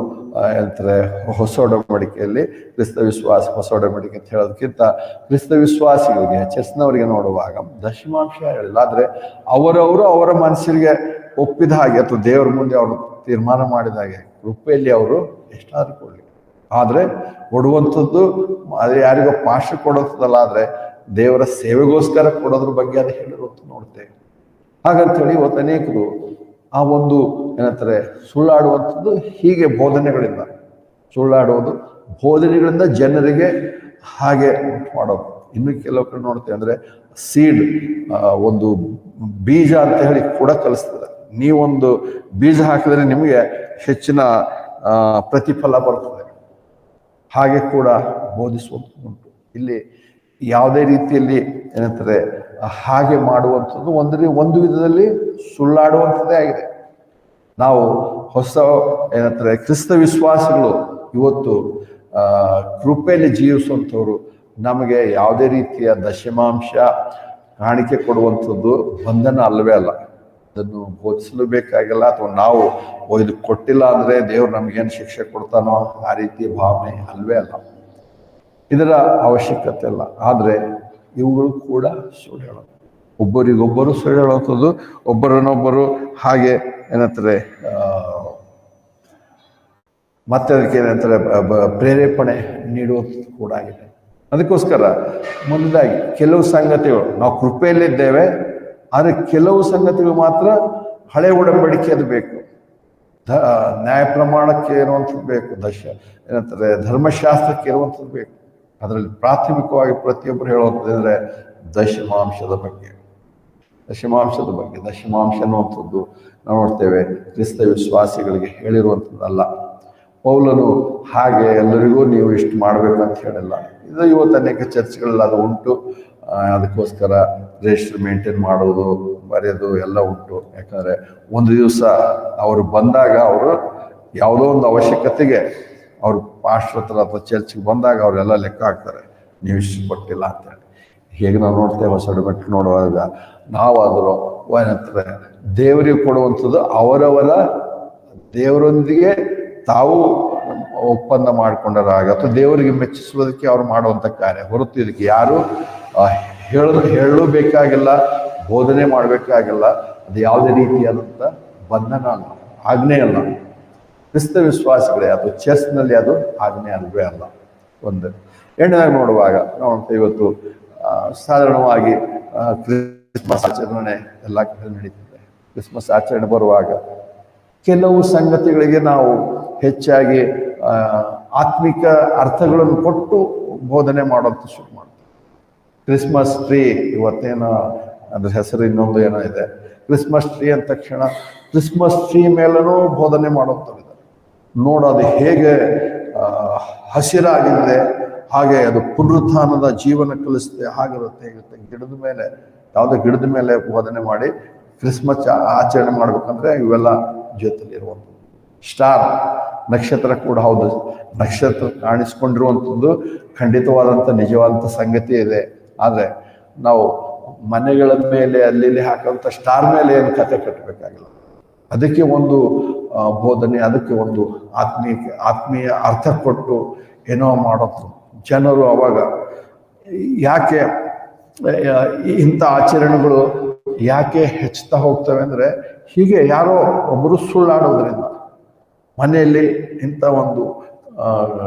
ಹೇಳ್ತಾರೆ ಹೊಸ ಒಡಂಬಡಿಕೆಯಲ್ಲಿ ಕ್ರಿಸ್ತ ವಿಶ್ವಾಸ, ಹೊಸ ಒಡಂಬಡಿಕೆ ಅಂತ ಹೇಳೋದಕ್ಕಿಂತ ಕ್ರಿಸ್ತ ವಿಶ್ವಾಸಿಗಳಿಗೆ ಚರ್ಚ್ನವರಿಗೆ ನೋಡುವಾಗ ದಶಮಾಂಶ ಹೇಳಿಲ್ಲ. ಆದರೆ ಅವರ ಮನಸ್ಸಿಗೆ ಒಪ್ಪಿದ ಹಾಗೆ ಅಥವಾ ದೇವರ ಮುಂದೆ ಅವರು ತೀರ್ಮಾನ ಮಾಡಿದ ಹಾಗೆ ಕೃಪೆಯಲ್ಲಿ ಅವರು ಎಷ್ಟಾದ್ರೂ ಕೊಡಲಿ. ಆದರೆ ಕೊಡುವಂಥದ್ದು ಅದು ಯಾರಿಗೋ ಪಾಶ ಕೊಡೋದಲ್ಲ, ಆದರೆ ದೇವರ ಸೇವೆಗೋಸ್ಕರ ಕೊಡೋದ್ರ ಬಗ್ಗೆ ಅದು ಹೇಳಿರುವಂತ ನೋಡ್ತೇವೆ. ಹಾಗಂತೇಳಿ ಇವತ್ತು ಅನೇಕರು ಆ ಒಂದು ಏನಂತಾರೆ ಸುಳ್ಳಾಡುವಂಥದ್ದು ಹೀಗೆ ಬೋಧನೆಗಳಿಂದ ಜನರಿಗೆ ಹಾಗೆ ಮಾಡೋದು. ಇನ್ನು ಕೆಲವು ಕಡೆ ನೋಡ್ತೇವೆ ಅಂದ್ರೆ ಸೀಡ್, ಒಂದು ಬೀಜ ಅಂತ ಹೇಳಿ ಕೂಡ ಕಲಿಸ್ತದೆ. ನೀವೊಂದು ಬೀಜ ಹಾಕಿದ್ರೆ ನಿಮಗೆ ಹೆಚ್ಚಿನ ಪ್ರತಿಫಲ ಬರ್ತದೆ. ಹಾಗೆ ಕೂಡ ಬೋಧಿಸುವಂಥದ್ದುಂಟು. ಇಲ್ಲಿ ಯಾವುದೇ ರೀತಿಯಲ್ಲಿ ಏನಂತಾರೆ ಹಾಗೆ ಮಾಡುವಂಥದ್ದು ಒಂದು ವಿಧದಲ್ಲಿ ಸುಳ್ಳಾಡುವಂಥದ್ದೇ ಆಗಿದೆ. ನಾವು ಹೊಸ ಏನಂತಾರೆ ಕ್ರಿಸ್ತ ವಿಶ್ವಾಸಿಗಳು ಇವತ್ತು ಕೃಪೆಯಲ್ಲಿ ಜೀವಿಸುವಂಥವ್ರು ನಮಗೆ ಯಾವುದೇ ರೀತಿಯ ದಶಮಾಂಶ ಕಾಣಿಕೆ ಕೊಡುವಂಥದ್ದು ಬಂಧನ ಅಲ್ಲವೇ ಅಲ್ಲ. ಅದನ್ನು ಬೋಧಿಸಲು ಬೇಕಾಗಿಲ್ಲ, ಅಥವಾ ನಾವು ಇದು ಕೊಟ್ಟಿಲ್ಲ ಅಂದ್ರೆ ದೇವ್ರು ನಮ್ಗೇನು ಶಿಕ್ಷೆ ಕೊಡ್ತಾನೋ ಆ ರೀತಿಯ ಭಾವನೆ ಅಲ್ವೇ ಅಲ್ಲ. ಇದರ ಅವಶ್ಯಕತೆ ಇಲ್ಲ. ಆದರೆ ಇವುಗಳು ಕೂಡ ಸುಳ್ಳು ಹೇಳೋದು, ಒಬ್ಬರಿಗೊಬ್ಬರು ಸುಳ್ಳು ಹೇಳುವಂಥದ್ದು, ಒಬ್ಬರನ್ನೊಬ್ಬರು ಹಾಗೆ ಏನಂತಾರೆ ಮತ್ತೆ ಅದಕ್ಕೆ ಏನಂತಾರೆ ಪ್ರೇರೇಪಣೆ ನೀಡುವಂಥದ್ದು ಕೂಡ ಆಗಿದೆ. ಅದಕ್ಕೋಸ್ಕರ ಮುಂದಾಗಿ ಕೆಲವು ಸಂಗತಿಗಳು ನಾವು ಕೃಪೆಯಲ್ಲಿದ್ದೇವೆ, ಆದರೆ ಕೆಲವು ಸಂಗತಿಗಳು ಮಾತ್ರ ಹಳೆ ಒಡಂಬಡಿಕೆ ಅದು ಬೇಕು, ನ್ಯಾಯ ಪ್ರಮಾಣಕ್ಕೆ ಇರುವಂಥದ್ದು ಬೇಕು, ಏನಂತಾರೆ ಧರ್ಮಶಾಸ್ತ್ರಕ್ಕೆ ಇರುವಂಥದ್ದು ಬೇಕು. ಅದರಲ್ಲಿ ಪ್ರಾಥಮಿಕವಾಗಿ ಪ್ರತಿಯೊಬ್ಬರು ಹೇಳುವಂಥದ್ದು ಅಂದರೆ ದಶಮಾಂಶದ ಬಗ್ಗೆ. ದಶಮಾಂಶ ಅನ್ನುವಂಥದ್ದು ನಾವು ನೋಡ್ತೇವೆ ಕ್ರಿಸ್ತ ವಿಶ್ವಾಸಿಗಳಿಗೆ ಹೇಳಿರುವಂಥದ್ದಲ್ಲ. ಪೌಲನು ಹಾಗೆ ಎಲ್ಲರಿಗೂ ನೀವು ಇಷ್ಟು ಮಾಡಬೇಕಂತ ಹೇಳಿಲ್ಲ. ಇದು ಇವತ್ತು ಅನೇಕ ಚರ್ಚ್ಗಳಲ್ಲಿ ಅದು ಉಂಟು. ಅದಕ್ಕೋಸ್ಕರ ರಿಜಿಸ್ಟರ್ ಮೇಂಟೈನ್ ಮಾಡೋದು, ಬರೆಯೋದು ಎಲ್ಲ ಉಂಟು. ಯಾಕಂದರೆ ಒಂದು ದಿವಸ ಅವರು ಬಂದಾಗ, ಅವರು ಯಾವುದೋ ಒಂದು ಅವಶ್ಯಕತೆಗೆ ಅವರು ಪಾಸ್ಟರ್ ಹತ್ರ ಅಥವಾ ಚರ್ಚ್ಗೆ ಬಂದಾಗ ಅವರೆಲ್ಲ ಲೆಕ್ಕ ಹಾಕ್ತಾರೆ, ನೀವು ಇಷ್ಟು ಕೊಟ್ಟಿಲ್ಲ ಅಂತೇಳಿ. ಹೇಗೆ ನಾವು ನೋಡ್ತೇವೆ ಹೊಸ ಒಡಂಬಡಿಕೆ ನೋಡುವಾಗ, ನಾವಾದರೂ ಏನಂತಾರೆ ದೇವರಿಗೆ ಕೊಡುವಂಥದ್ದು ಅವರವರ ದೇವರೊಂದಿಗೆ ತಾವು ಒಪ್ಪಂದ ಮಾಡಿಕೊಂಡರಾಗ ಅಥವಾ ದೇವರಿಗೆ ಮೆಚ್ಚಿಸುವುದಕ್ಕೆ ಅವ್ರು ಮಾಡುವಂಥ ಕಾರ್ಯ ಹೊರತು ಇದಕ್ಕೆ ಯಾರು ಹೇಳಲು ಬೇಕಾಗಿಲ್ಲ, ಬೋಧನೆ ಮಾಡಬೇಕಾಗಿಲ್ಲ. ಅದು ಯಾವುದೇ ರೀತಿಯಾದಂಥ ಬಂಧನ ಅಲ್ಲ, ಆಜ್ಞೆ ಅಲ್ಲ. ಕ್ರಿಸ್ತ ವಿಶ್ವಾಸಿಗಳೇ ಅದು ಚರ್ಚ್ನಲ್ಲಿ ಅದು ಆಜ್ಞೆ ಅಲ್ವೇ ಅಲ್ಲ. ಒಂದು ಎರಡನೇದಾಗಿ ನೋಡುವಾಗ ನಾವು ಇವತ್ತು ಸಾಧಾರಣವಾಗಿ ಕ್ರಿಸ್ಮಸ್ ಆಚರಣೆ ಎಲ್ಲ ಕಡೆ ನಡೀತಿದೆ. ಕ್ರಿಸ್ಮಸ್ ಆಚರಣೆ ಬರುವಾಗ ಕೆಲವು ಸಂಗತಿಗಳಿಗೆ ನಾವು ಹೆಚ್ಚಾಗಿ ಆತ್ಮಿಕ ಅರ್ಥಗಳನ್ನು ಕೊಟ್ಟು ಬೋಧನೆ ಮಾಡೋಂಥ ಶುರು ಮಾಡ್ತೀವಿ. ಕ್ರಿಸ್ಮಸ್ ಟ್ರೀ ಇವತ್ತೇನೋ ಅದ್ರ ಹೆಸರು ಇನ್ನೊಂದು ಏನೋ ಇದೆ. ಕ್ರಿಸ್ಮಸ್ ಟ್ರೀ ಅಂದ ತಕ್ಷಣ ಕ್ರಿಸ್ಮಸ್ ಟ್ರೀ ಮೇಲೂ ಬೋಧನೆ ಮಾಡೋಂಥವ್ರಿದ್ದಾರೆ. ನೋಡೋದು ಹೇಗೆ ಹಸಿರಾಗಿದೆ, ಹಾಗೆ ಅದು ಪುನರುತ್ಥಾನದ ಜೀವನ ಕಲಿಸುತ್ತೆ, ಹಾಗಿರುತ್ತೆ ಹೇಗಿರುತ್ತೆ. ಗಿಡದ ಮೇಲೆ ಯಾವುದೇ ಗಿಡದ ಮೇಲೆ ಬೋಧನೆ ಮಾಡಿ ಕ್ರಿಸ್ಮಸ್ ಆಚರಣೆ ಮಾಡ್ಬೇಕಂದ್ರೆ ಇವೆಲ್ಲ ಜೊತೆಲಿರುವಂಥದ್ದು. ಸ್ಟಾರ್ ನಕ್ಷತ್ರ ಕೂಡ ಹೌದು, ನಕ್ಷತ್ರ ಕಾಣಿಸ್ಕೊಂಡಿರುವಂಥದ್ದು ಖಂಡಿತವಾದಂಥ ನಿಜವಾದಂಥ ಸಂಗತಿ ಇದೆ. ಆದರೆ ನಾವು ಮನೆಗಳ ಮೇಲೆ ಅಲ್ಲಿ ಹಾಕುವಂಥ ಸ್ಟಾರ್ ಮೇಲೆ ಏನು ಕತೆ ಕಟ್ಟಬೇಕಾಗಿಲ್ಲ. ಅದಕ್ಕೆ ಒಂದು ಬೋಧನೆ, ಅದಕ್ಕೆ ಒಂದು ಆತ್ಮೀಯ ಅರ್ಥ ಕೊಟ್ಟು ಏನೋ ಮಾಡೋದು. ಜನರು ಅವಾಗ ಯಾಕೆ ಇಂಥ ಆಚರಣೆಗಳು ಯಾಕೆ ಹೆಚ್ಚುತ್ತಾ ಹೋಗ್ತವೆ ಅಂದರೆ, ಹೀಗೆ ಯಾರೋ ಒಬ್ಬರು ಸುಳ್ಳಾಡೋದ್ರಿಂದ ಮನೆಯಲ್ಲಿ ಇಂಥ ಒಂದು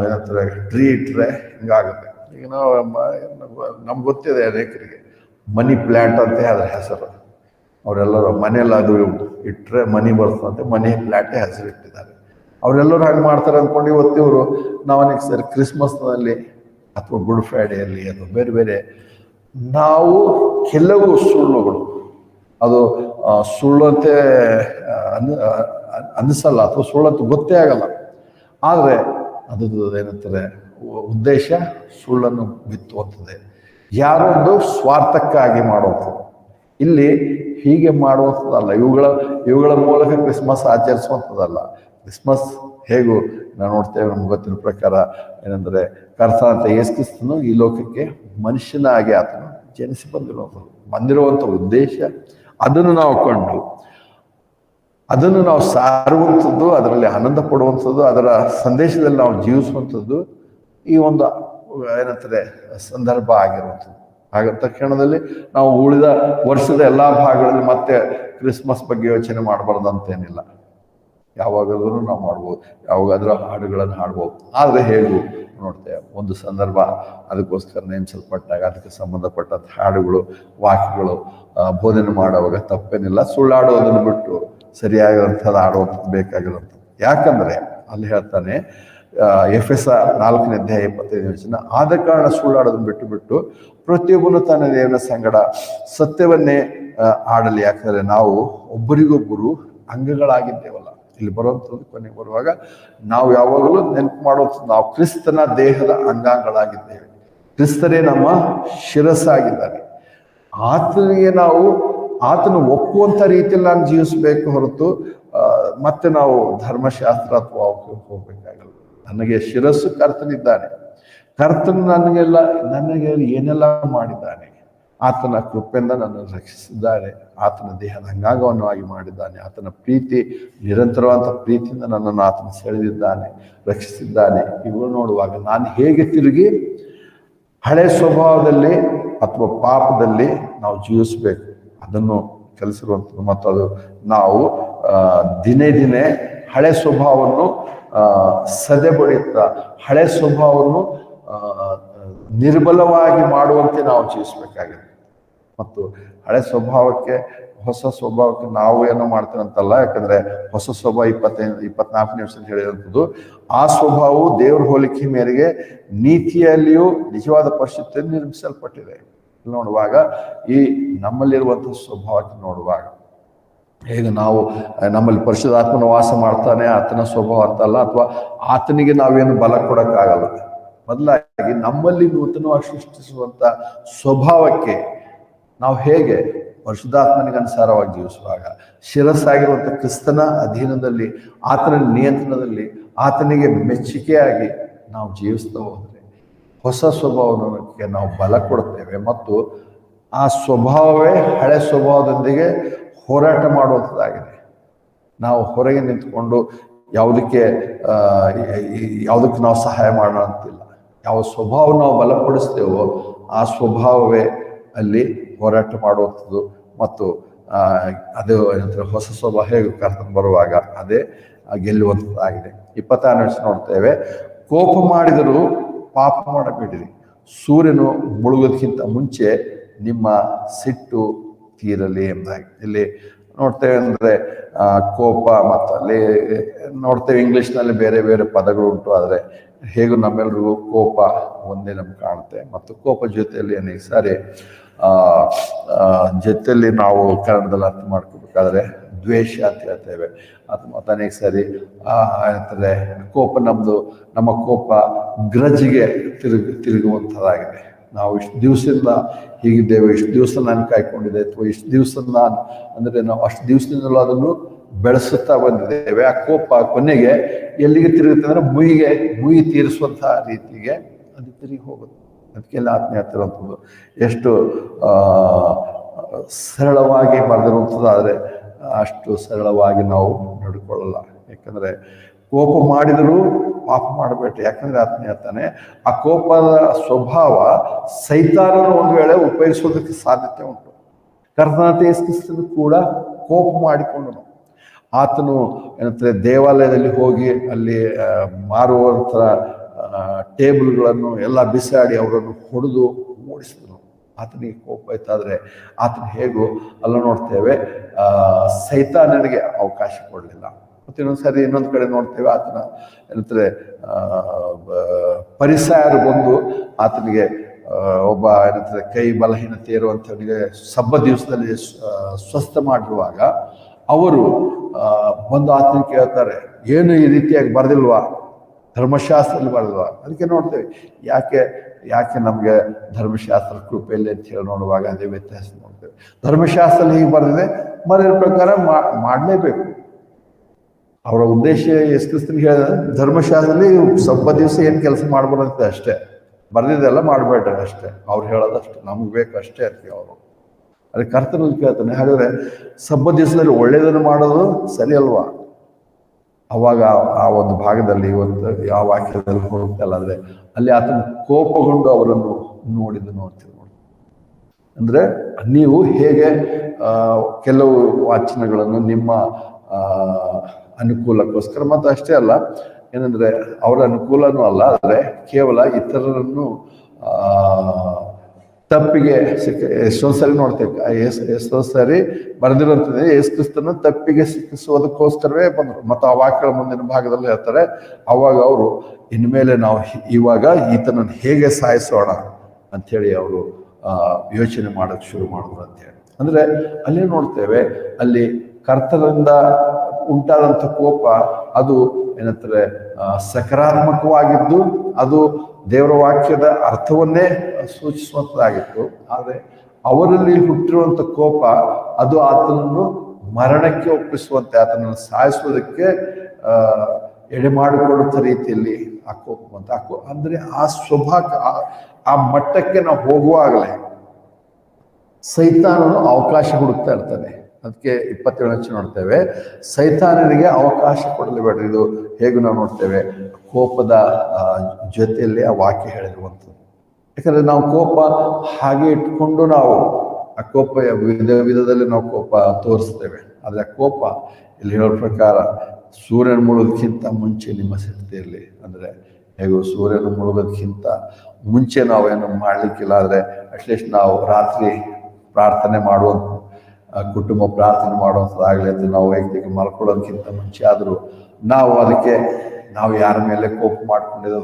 ಏನಂತಾರೆ ಟ್ರೀ ಇಟ್ಟರೆ ಹಿಂಗಾಗುತ್ತೆ. ಈಗ ನಾವು ನಮ್ಗೆ ಗೊತ್ತಿದೆ ಅನೇಕರಿಗೆ ಮನಿ ಪ್ಲ್ಯಾಂಟ್ ಅಂತ ಅದರ ಹೆಸರು. ಅವರೆಲ್ಲರೂ ಮನೆಯಲ್ಲಿ ಅದು ಇಟ್ಟರೆ ಮನಿ ಬರ್ತಂತೆ, ಮನಿ ಪ್ಲ್ಯಾಂಟೇ ಹೆಸರು ಇಟ್ಟಿದ್ದಾರೆ. ಅವರೆಲ್ಲರೂ ಹಾಗೆ ಮಾಡ್ತಾರೆ ಅಂದ್ಕೊಂಡು ಇವತ್ತಿವರು ನಾವು ಅನೇಕ ಸರಿ ಕ್ರಿಸ್ಮಸ್ನಲ್ಲಿ ಅಥವಾ ಗುಡ್ ಫ್ರೈಡೆಯಲ್ಲಿ ಅಥವಾ ಬೇರೆ ಬೇರೆ ನಾವು ಕೆಲವು ಸುಳ್ಳುಗಳು, ಅದು ಸುಳ್ಳು ಅಂತೆ ಅನ್ನಿಸಲ್ಲ ಅಥವಾ ಸುಳ್ಳು ಅಂತ ಗೊತ್ತೇ ಆಗಲ್ಲ. ಆದರೆ ಅದು ಏನಂತಾರೆ ಉದ್ದೇಶ ಸುಳ್ಳನ್ನು ಬಿತ್ತುವಂಥದ್ದೇ. ಯಾರೋ ಒಂದು ಸ್ವಾರ್ಥಕ್ಕಾಗಿ ಮಾಡುವಂಥದ್ದು. ಇಲ್ಲಿ ಹೀಗೆ ಮಾಡುವಂಥದ್ದಲ್ಲ, ಇವುಗಳ ಮೂಲಕ ಕ್ರಿಸ್ಮಸ್ ಆಚರಿಸುವಂಥದ್ದಲ್ಲ. ಕ್ರಿಸ್ಮಸ್ ಹೇಗೂ ನಾವು ನೋಡ್ತೇವೆ, ನಮ್ಗೆ ಗೊತ್ತಿರೋ ಪ್ರಕಾರ ಏನಂದರೆ ಕರ್ತನಾದ ಯೇಸು ಕ್ರಿಸ್ತನು ಈ ಲೋಕಕ್ಕೆ ಮನುಷ್ಯನಾಗಿ ಆತನು ಜನಿಸಿ ಬಂದಿರುವಂಥ ಉದ್ದೇಶ, ಅದನ್ನು ನಾವು ಕಂಡು ಅದನ್ನು ನಾವು ಸಾರುವಂಥದ್ದು, ಅದರಲ್ಲಿ ಆನಂದ ಪಡುವಂಥದ್ದು, ಅದರ ಸಂದೇಶದಲ್ಲಿ ನಾವು ಜೀವಿಸುವಂಥದ್ದು ಈ ಒಂದು ಏನಂತಾರೆ ಸಂದರ್ಭ ಆಗಿರುವಂಥದ್ದು. ಹಾಗಂತ ಕ್ಷಣದಲ್ಲಿ ನಾವು ಉಳಿದ ವರ್ಷದ ಎಲ್ಲ ಭಾಗಗಳಲ್ಲಿ ಮತ್ತೆ ಕ್ರಿಸ್ಮಸ್ ಬಗ್ಗೆ ಯೋಚನೆ ಮಾಡಬಾರ್ದಂತೇನಿಲ್ಲ. ಯಾವಾಗಾದ್ರೂ ನಾವು ಮಾಡ್ಬೋದು, ಯಾವಾಗಾದ್ರೂ ಹಾಡುಗಳನ್ನು ಹಾಡ್ಬೋದು. ಆದರೆ ಹೇಗೂ ನೋಡ್ತೇವೆ ಒಂದು ಸಂದರ್ಭ ಅದಕ್ಕೋಸ್ಕರ ನೇಮಿಸಲ್ಪಟ್ಟಾಗ ಅದಕ್ಕೆ ಸಂಬಂಧಪಟ್ಟಂಥ ಹಾಡುಗಳು, ವಾಕ್ಯಗಳು ಬೋಧನೆ ಮಾಡುವಾಗ ತಪ್ಪೇನಿಲ್ಲ. ಸುಳ್ಳಾಡೋದನ್ನು ಬಿಟ್ಟು ಸರಿಯಾಗಿರುವಂಥದ್ದು ಆಡುವಂಥದ್ದು ಬೇಕಾಗಿರುವಂಥದ್ದು. ಯಾಕಂದರೆ ಅಲ್ಲಿ ಹೇಳ್ತಾನೆ ಎಫೆಸ 4:25 ಆದ ಕಾರಣ ಸುಳ್ಳಾಡೋದನ್ನು ಬಿಟ್ಟು ಪ್ರತಿಯೊಬ್ಬನು ತನ್ನ ದೇವನ ಸಂಗಡ ಸತ್ಯವನ್ನೇ ಆಡಲಿ. ಯಾಕಂದರೆ ನಾವು ಒಬ್ಬರಿಗೊಬ್ಬರು ಅಂಗಗಳಾಗಿದ್ದೇವಲ್ಲ. ಇಲ್ಲಿ ಬರುವಂಥದ್ದು ಕೊನೆಗೆ ಬರುವಾಗ ನಾವು ಯಾವಾಗಲೂ ನೆನಪು ಮಾಡುವಂಥದ್ದು, ನಾವು ಕ್ರಿಸ್ತನ ದೇಹದ ಅಂಗಾಂಗಗಳಾಗಿದ್ದೇವೆ. ಕ್ರಿಸ್ತರೇ ನಮ್ಮ ಶಿರಸ್ಸಾಗಿದ್ದಾನೆ. ಆತನಿಗೆ ನಾವು ಆತನು ಒಪ್ಪುವಂಥ ರೀತಿಯಲ್ಲಿ ನಾನು ಜೀವಿಸಬೇಕು ಹೊರತು ಮತ್ತೆ ನಾವು ಧರ್ಮಶಾಸ್ತ್ರ ಅಥವಾ ಹೋಗ್ಬೇಕಾಗಲ್ಲ. ನನಗೆ ಶಿರಸ್ಸು ಕರ್ತನಿದ್ದಾನೆ. ಕರ್ತನು ನನಗೆ ಏನೆಲ್ಲ ಮಾಡಿದ್ದಾನೆ. ಆತನ ಕೃಪೆಯಿಂದ ನನ್ನನ್ನು ರಕ್ಷಿಸಿದ್ದಾನೆ. ಆತನ ದೇಹದ ಅಂಗಾಂಗವನ್ನಾಗಿ ಮಾಡಿದ್ದಾನೆ. ಆತನ ಪ್ರೀತಿ, ನಿರಂತರವಾದ ಪ್ರೀತಿಯಿಂದ ನನ್ನನ್ನು ಆತನ ಸೆಳೆದಿದ್ದಾನೆ, ರಕ್ಷಿಸಿದ್ದಾನೆ. ಇವುಗಳು ನೋಡುವಾಗ ನಾನು ಹೇಗೆ ತಿರುಗಿ ಹಳೆ ಸ್ವಭಾವದಲ್ಲಿ ಅಥವಾ ಪಾಪದಲ್ಲಿ ನಾವು ಜೀವಿಸಬೇಕು ಅದನ್ನು ಕಲಿಸಿರುವಂಥದ್ದು. ಮತ್ತು ಅದು ನಾವು ದಿನೇ ದಿನೇ ಹಳೆ ಸ್ವಭಾವವನ್ನು ಸದೆಬಡಿಯುತ್ತಾ ಹಳೆ ಸ್ವಭಾವವನ್ನು ನಿರ್ಬಲವಾಗಿ ಮಾಡುವಂತೆ ನಾವು ಜೀವಿಸಬೇಕಾಗಿದೆ. ಮತ್ತು ಹಳೆ ಸ್ವಭಾವಕ್ಕೆ ಹೊಸ ಸ್ವಭಾವಕ್ಕೆ ನಾವು ಏನೋ ಮಾಡ್ತೇವೆ ಅಂತಲ್ಲ. ಯಾಕಂದ್ರೆ ಹೊಸ ಸ್ವಭಾವ 24ನೇ ವರ್ಷ ಹೇಳಿರುವಂಥದ್ದು, ಆ ಸ್ವಭಾವವು ದೇವರ ಹೋಲಿಕೆ ಮೇರೆಗೆ ನೀತಿಯಲ್ಲಿಯೂ ನಿಜವಾದ ಪರಿಶುದ್ಧತೆಯಲ್ಲಿ ನಿರ್ಮಿಸಲ್ಪಟ್ಟಿದೆ. ನೋಡುವಾಗ ಈ ನಮ್ಮಲ್ಲಿರುವಂಥ ಸ್ವಭಾವಕ್ಕೆ ನೋಡುವಾಗ ಹೇಗೆ ನಾವು ನಮ್ಮಲ್ಲಿ ಪರಿಶುದ್ಧಾತ್ಮನ ವಾಸ ಮಾಡ್ತಾನೆ, ಆತನ ಸ್ವಭಾವ ಅಂತಲ್ಲ, ಅಥವಾ ಆತನಿಗೆ ನಾವೇನು ಬಲ ಕೊಡೋಕ್ಕಾಗಲ್ಲ. ಬದಲಾಗಿ ನಮ್ಮಲ್ಲಿ ನೂತನವಾಗಿ ಸೃಷ್ಟಿಸುವಂತ ಸ್ವಭಾವಕ್ಕೆ ನಾವು ಹೇಗೆ ಪರಿಶುದ್ಧಾತ್ಮನಿಗೆ ಅನುಸಾರವಾಗಿ ಜೀವಿಸುವಾಗ ಶಿರಸ್ಸಾಗಿರುವಂಥ ಕ್ರಿಸ್ತನ ಅಧೀನದಲ್ಲಿ, ಆತನ ನಿಯಂತ್ರಣದಲ್ಲಿ, ಆತನಿಗೆ ಮೆಚ್ಚುಗೆಯಾಗಿ ನಾವು ಜೀವಿಸ್ತಾ ಹೋದರೆ ಹೊಸ ಸ್ವಭಾವಕ್ಕೆ ನಾವು ಬಲ ಕೊಡ್ತೇವೆ. ಮತ್ತು ಆ ಸ್ವಭಾವವೇ ಹಳೆ ಸ್ವಭಾವದೊಂದಿಗೆ ಹೋರಾಟ ಮಾಡುವಂಥದ್ದಾಗಿದೆ. ನಾವು ಹೊರಗೆ ನಿಂತ್ಕೊಂಡು ಯಾವುದಕ್ಕೆ ನಾವು ಸಹಾಯ ಮಾಡೋಣ ಅಂತಿಲ್ಲ. ಯಾವ ಸ್ವಭಾವ ನಾವು ಬಲಪಡಿಸ್ತೇವೋ ಆ ಸ್ವಭಾವವೇ ಅಲ್ಲಿ ಹೋರಾಟ ಮಾಡುವಂಥದ್ದು. ಮತ್ತು ಅದು ಏನಂತಾರೆ, ಹೊಸ ಸ್ವಭಾವ ಹೇಗೆ ಕರ್ತನ ಬರುವಾಗ ಅದೇ ಗೆಲ್ಲುವಂಥದ್ದಾಗಿದೆ. 26 ನೋಡ್ತೇವೆ, ಕೋಪ ಮಾಡಿದರೂ ಪಾಪ ಮಾಡಬೇಡಿರಿ, ಸೂರ್ಯನು ಮುಳುಗೋದಕ್ಕಿಂತ ಮುಂಚೆ ನಿಮ್ಮ ಸಿಟ್ಟು ತೀರಲಿ ಎಂಬುದಾಗಿ ಇಲ್ಲಿ ನೋಡ್ತೇವೆ. ಅಂದರೆ ಕೋಪ, ಮತ್ತು ಅಲ್ಲಿ ನೋಡ್ತೇವೆ ಇಂಗ್ಲೀಷ್ನಲ್ಲಿ ಬೇರೆ ಬೇರೆ ಪದಗಳು ಉಂಟು, ಆದರೆ ಹೇಗೂ ನಮ್ಮೆಲ್ರಿಗೂ ಕೋಪ ಒಂದೇ ನಮ್ಗೆ ಕಾಣುತ್ತೆ. ಮತ್ತು ಕೋಪ ಜೊತೆಯಲ್ಲಿ ಅನೇಕ ಸಾರಿ ಜೊತೆಯಲ್ಲಿ ನಾವು ಕನ್ನಡದಲ್ಲಿ ಅರ್ಥ ಮಾಡ್ಕೋಬೇಕಾದ್ರೆ ದ್ವೇಷ ಅಂತ ಹೇಳ್ತೇವೆ. ಮತ್ತು ಅನೇಕ ಸಾರಿ ಏನಂತಾರೆ, ಕೋಪ ನಮ್ಮ ಕೋಪ ಗ್ರಜ್ಗೆ ತಿರುಗುವಂಥದ್ದಾಗಿದೆ. ನಾವು ಇಷ್ಟು ದಿವಸದಿಂದ ಹೀಗಿದ್ದೇವೆ, ಇಷ್ಟು ದಿವಸ ನಾನು ಕಾಯ್ಕೊಂಡಿದ್ದೆ, ಅಥವಾ ಇಷ್ಟು ದಿವಸ ನಾನು ಅಂದರೆ ನಾವು ಅಷ್ಟು ದಿವಸದಿಂದಲೂ ಅದನ್ನು ಬೆಳೆಸುತ್ತಾ ಬಂದಿದ್ದೇವೆ. ಆ ಕೋಪ ಕೊನೆಗೆ ಎಲ್ಲಿಗೆ ತಿರುಗುತ್ತೆ ಅಂದರೆ ಮುಯಿ ತೀರಿಸುವಂತಹ ರೀತಿಗೆ ಅದು ತಿರುಗಿ ಹೋಗುತ್ತೆ. ಅದಕ್ಕೆಲ್ಲ ಆತ್ಮೀಯ ಹತ್ತಿರುವಂಥದ್ದು ಎಷ್ಟು ಸರಳವಾಗಿ ಬರೆದಿರುವಂಥದ್ದು, ಆದರೆ ಅಷ್ಟು ಸರಳವಾಗಿ ನಾವು ನಡ್ಕೊಳ್ಳಲ್ಲ. ಯಾಕಂದರೆ ಕೋಪ ಮಾಡಿದರೂ ಪಾಪ ಮಾಡಬೇಡ್ರಿ. ಯಾಕಂದರೆ ಆತ್ಮೀಯ ಹೇಳ್ತಾನೆ, ಆ ಕೋಪದ ಸ್ವಭಾವ ಸೈತಾನನು ಒಂದು ವೇಳೆ ಉಪಯೋಗಿಸೋದಕ್ಕೆ ಸಾಧ್ಯತೆ ಉಂಟು. ಕರ್ತನಾದ ಯೇಸು ಕ್ರಿಸ್ತನು ಕೂಡ ಕೋಪ ಮಾಡಿಕೊಂಡನು. ಆತನು ಏನಂತಾರೆ, ದೇವಾಲಯದಲ್ಲಿ ಹೋಗಿ ಅಲ್ಲಿ ಮಾರುವಂಥ ಟೇಬಲ್ಗಳನ್ನು ಎಲ್ಲ ಬಿಸಾಡಿ ಅವರನ್ನು ಹೊಡೆದು ಓಡಿಸಿದನು. ಆತನಿಗೆ ಕೋಪ ಆಯ್ತಾದ್ರೆ ಆತನ ಹೇಗೂ ಅಲ್ಲ ನೋಡ್ತೇವೆ, ಸೈತಾನನಿಗೆ ಅವಕಾಶ ಕೊಡಲಿಲ್ಲ. ಮತ್ತು ಇನ್ನೊಂದು ಕಡೆ ನೋಡ್ತೇವೆ, ಆತನ ಏನಂತಾರೆ ಪರಿಸರು ಬಂದು ಆತನಿಗೆ ಒಬ್ಬ ಏನಂತಾರೆ ಕೈ ಬಲಹೀನತೆ ಇರುವಂಥವನಿಗೆ ಸಬ್ಬತ್ ದಿವಸದಲ್ಲಿ ಸ್ವಸ್ಥ ಮಾಡಿರುವಾಗ ಅವರು ಬಂದು ಆತನ ಕೇಳ್ತಾರೆ, ಏನು ಈ ರೀತಿಯಾಗಿ ಬರೆದಿಲ್ವಾ, ಧರ್ಮಶಾಸ್ತ್ರದಲ್ಲಿ ಬರೆದಿಲ್ವಾ? ಅದಕ್ಕೆ ನೋಡ್ತೇವೆ ಯಾಕೆ ನಮಗೆ ಧರ್ಮಶಾಸ್ತ್ರ ಕೃಪೆಯಲ್ಲಿ ಅಂತ ಹೇಳಿ ನೋಡುವಾಗ ಅದೇ ವ್ಯತ್ಯಾಸ ನೋಡ್ತೇವೆ. ಧರ್ಮಶಾಸ್ತ್ರದಲ್ಲಿ ಹೀಗೆ ಬರೆದಿದೆ, ಮನೆಯ ಪ್ರಕಾರ ಮಾಡಲೇಬೇಕು. ಅವರ ಉದ್ದೇಶ ಯೇಸು ಕ್ರಿಸ್ತನಿಗೆ ಹೇಳಿದ ಧರ್ಮಶಾಸ್ತ್ರದಲ್ಲಿ ಸಬ್ಬತ್ ದಿವಸ ಏನು ಕೆಲಸ ಮಾಡ್ಬಾರಂತೆ ಅಷ್ಟೇ, ಬರೆದಿದ್ದೆಲ್ಲ ಮಾಡಬೇಡ್ರಿ ಅಷ್ಟೇ, ಅವ್ರು ಹೇಳೋದಷ್ಟೇ, ನಮ್ಗೆ ಬೇಕು ಅಷ್ಟೇ ಅಂತೀವಿ ಅವರು. ಅದಕ್ಕೆ ಕರ್ತನಲ್ಲಿ ಕೇಳ್ತಾನೆ, ಹಾಗಾದ್ರೆ ಸಬ್ಬತ್ ದಿವಸದಲ್ಲಿ ಒಳ್ಳೆಯದನ್ನು ಮಾಡೋದು ಸರಿ ಅಲ್ವಾ? ಅವಾಗ ಆ ಒಂದು ಭಾಗದಲ್ಲಿ ಒಂದು ಯಾವ ವಾಕ್ಯದಲ್ಲಿ ಹೋಗ್ತಲ್ಲ ಅಂದ್ರೆ ಅಲ್ಲಿ ಆತನ ಕೋಪಗೊಂಡು ಅವರನ್ನು ನೋಡಿದನು ಅಂತ ನೋಡಿ. ಅಂದ್ರೆ ನೀವು ಹೇಗೆ ಕೆಲವು ವಾಚನಗಳನ್ನು ನಿಮ್ಮ ಅನುಕೂಲಕ್ಕೋಸ್ಕರ, ಮತ್ತು ಅಷ್ಟೇ ಅಲ್ಲ ಏನಂದ್ರೆ ಅವರ ಅನುಕೂಲನೂ ಅಲ್ಲ, ಆದರೆ ಕೇವಲ ಇತರರನ್ನು ತಪ್ಪಿಗೆ ಎಷ್ಟೊಂದು ಸರಿ ನೋಡ್ತೇವೆ, ಎಷ್ಟೊಂದು ಸರಿ ಬರೆದಿರುವಂಥದ್ದು ಯೇಸು ಕ್ರಿಸ್ತನ ತಪ್ಪಿಗೆ ಸಿಕ್ಕಿಸುವುದಕ್ಕೋಸ್ಕರವೇ ಬಂದರು. ಮತ್ತು ಆ ವಾಕ್ಯಗಳ ಮುಂದಿನ ಭಾಗದಲ್ಲಿ ಹೇಳ್ತಾರೆ, ಅವಾಗ ಅವರು ಇನ್ಮೇಲೆ ನಾವು ಇವಾಗ ಈತನನ್ನು ಹೇಗೆ ಸಾಯಿಸೋಣ ಅಂಥೇಳಿ ಅವರು ಯೋಚನೆ ಮಾಡೋಕ್ಕೆ ಶುರು ಮಾಡಿದ್ರು ಅಂತೇಳಿ. ಅಂದರೆ ಅಲ್ಲಿ ನೋಡ್ತೇವೆ, ಅಲ್ಲಿ ಕರ್ತನಿಂದ ಉಂಟಾದಂಥ ಕೋಪ ಅದು ಏನಂತಾರೆ ಸಕಾರಾತ್ಮಕವಾಗಿದ್ದು ಅದು ದೇವರ ವಾಕ್ಯದ ಅರ್ಥವನ್ನೇ ಸೂಚಿಸುವಂಥದ್ದಾಗಿತ್ತು. ಆದರೆ ಅವರಲ್ಲಿ ಹುಟ್ಟಿರುವಂಥ ಕೋಪ ಅದು ಆತನನ್ನು ಮರಣಕ್ಕೆ ಒಪ್ಪಿಸುವಂತೆ, ಆತನನ್ನು ಸಾಯಿಸುವುದಕ್ಕೆ ಎಡೆ ಮಾಡಿಕೊಳ್ಳುವಂಥ ರೀತಿಯಲ್ಲಿ ಆ ಕೋಪ ಬಂತು. ಅಂದರೆ ಆ ಸ್ವಭಾವ ಆ ಮಟ್ಟಕ್ಕೆ ನಾವು ಹೋಗುವಾಗಲೇ ಸೈತಾನನು ಅವಕಾಶ ಹುಡುಕ್ತಾ ಇರ್ತಾನೆ. ಅದಕ್ಕೆ 27 ನೋಡ್ತೇವೆ, ಸೈತಾನನಿಗೆ ಅವಕಾಶ ಕೊಡಲೇಬೇಡ್ರಿ. ಇದು ಹೇಗೂ ನಾವು ನೋಡ್ತೇವೆ ಕೋಪದ ಜೊತೆಯಲ್ಲಿ ಆ ವಾಕ್ಯ ಹೇಳಿರುವಂಥದ್ದು. ಯಾಕಂದ್ರೆ ನಾವು ಕೋಪ ಹಾಗೆ ಇಟ್ಕೊಂಡು ನಾವು ಆ ಕೋಪ ವಿಧದಲ್ಲಿ ನಾವು ಕೋಪ ತೋರಿಸ್ತೇವೆ. ಆದರೆ ಆ ಕೋಪ ಇಲ್ಲಿ ಹೇಳೋ ಪ್ರಕಾರ ಸೂರ್ಯನ ಮುಳುಗೋದಕ್ಕಿಂತ ಮುಂಚೆ ನಿಮ್ಮ ಸಿದ್ಧತೆಯಲ್ಲಿ, ಅಂದರೆ ಹೇಗೂ ಸೂರ್ಯನ ಮುಳುಗೋದಕ್ಕಿಂತ ಮುಂಚೆ ನಾವೇನು ಮಾಡಲಿಕ್ಕಿಲ್ಲ, ಆದರೆ ಅಟ್ಲೀಸ್ಟ್ ನಾವು ರಾತ್ರಿ ಪ್ರಾರ್ಥನೆ ಮಾಡುವಂಥ ಕುಟುಂಬ ಪ್ರಾರ್ಥನೆ ಮಾಡುವಂಥದ್ದಾಗಲಿ ಅಂತ ನಾವು ವೈಯಕ್ತಿಕ ಮಲ್ಕೊಳ್ಳೋದಕ್ಕಿಂತ ಮುಂಚೆ ಆದರೂ ನಾವು ಅದಕ್ಕೆ ನಾವು ಯಾರ ಮೇಲೆ ಕೋಪ ಮಾಡ್ಕೊಂಡಿರೋ,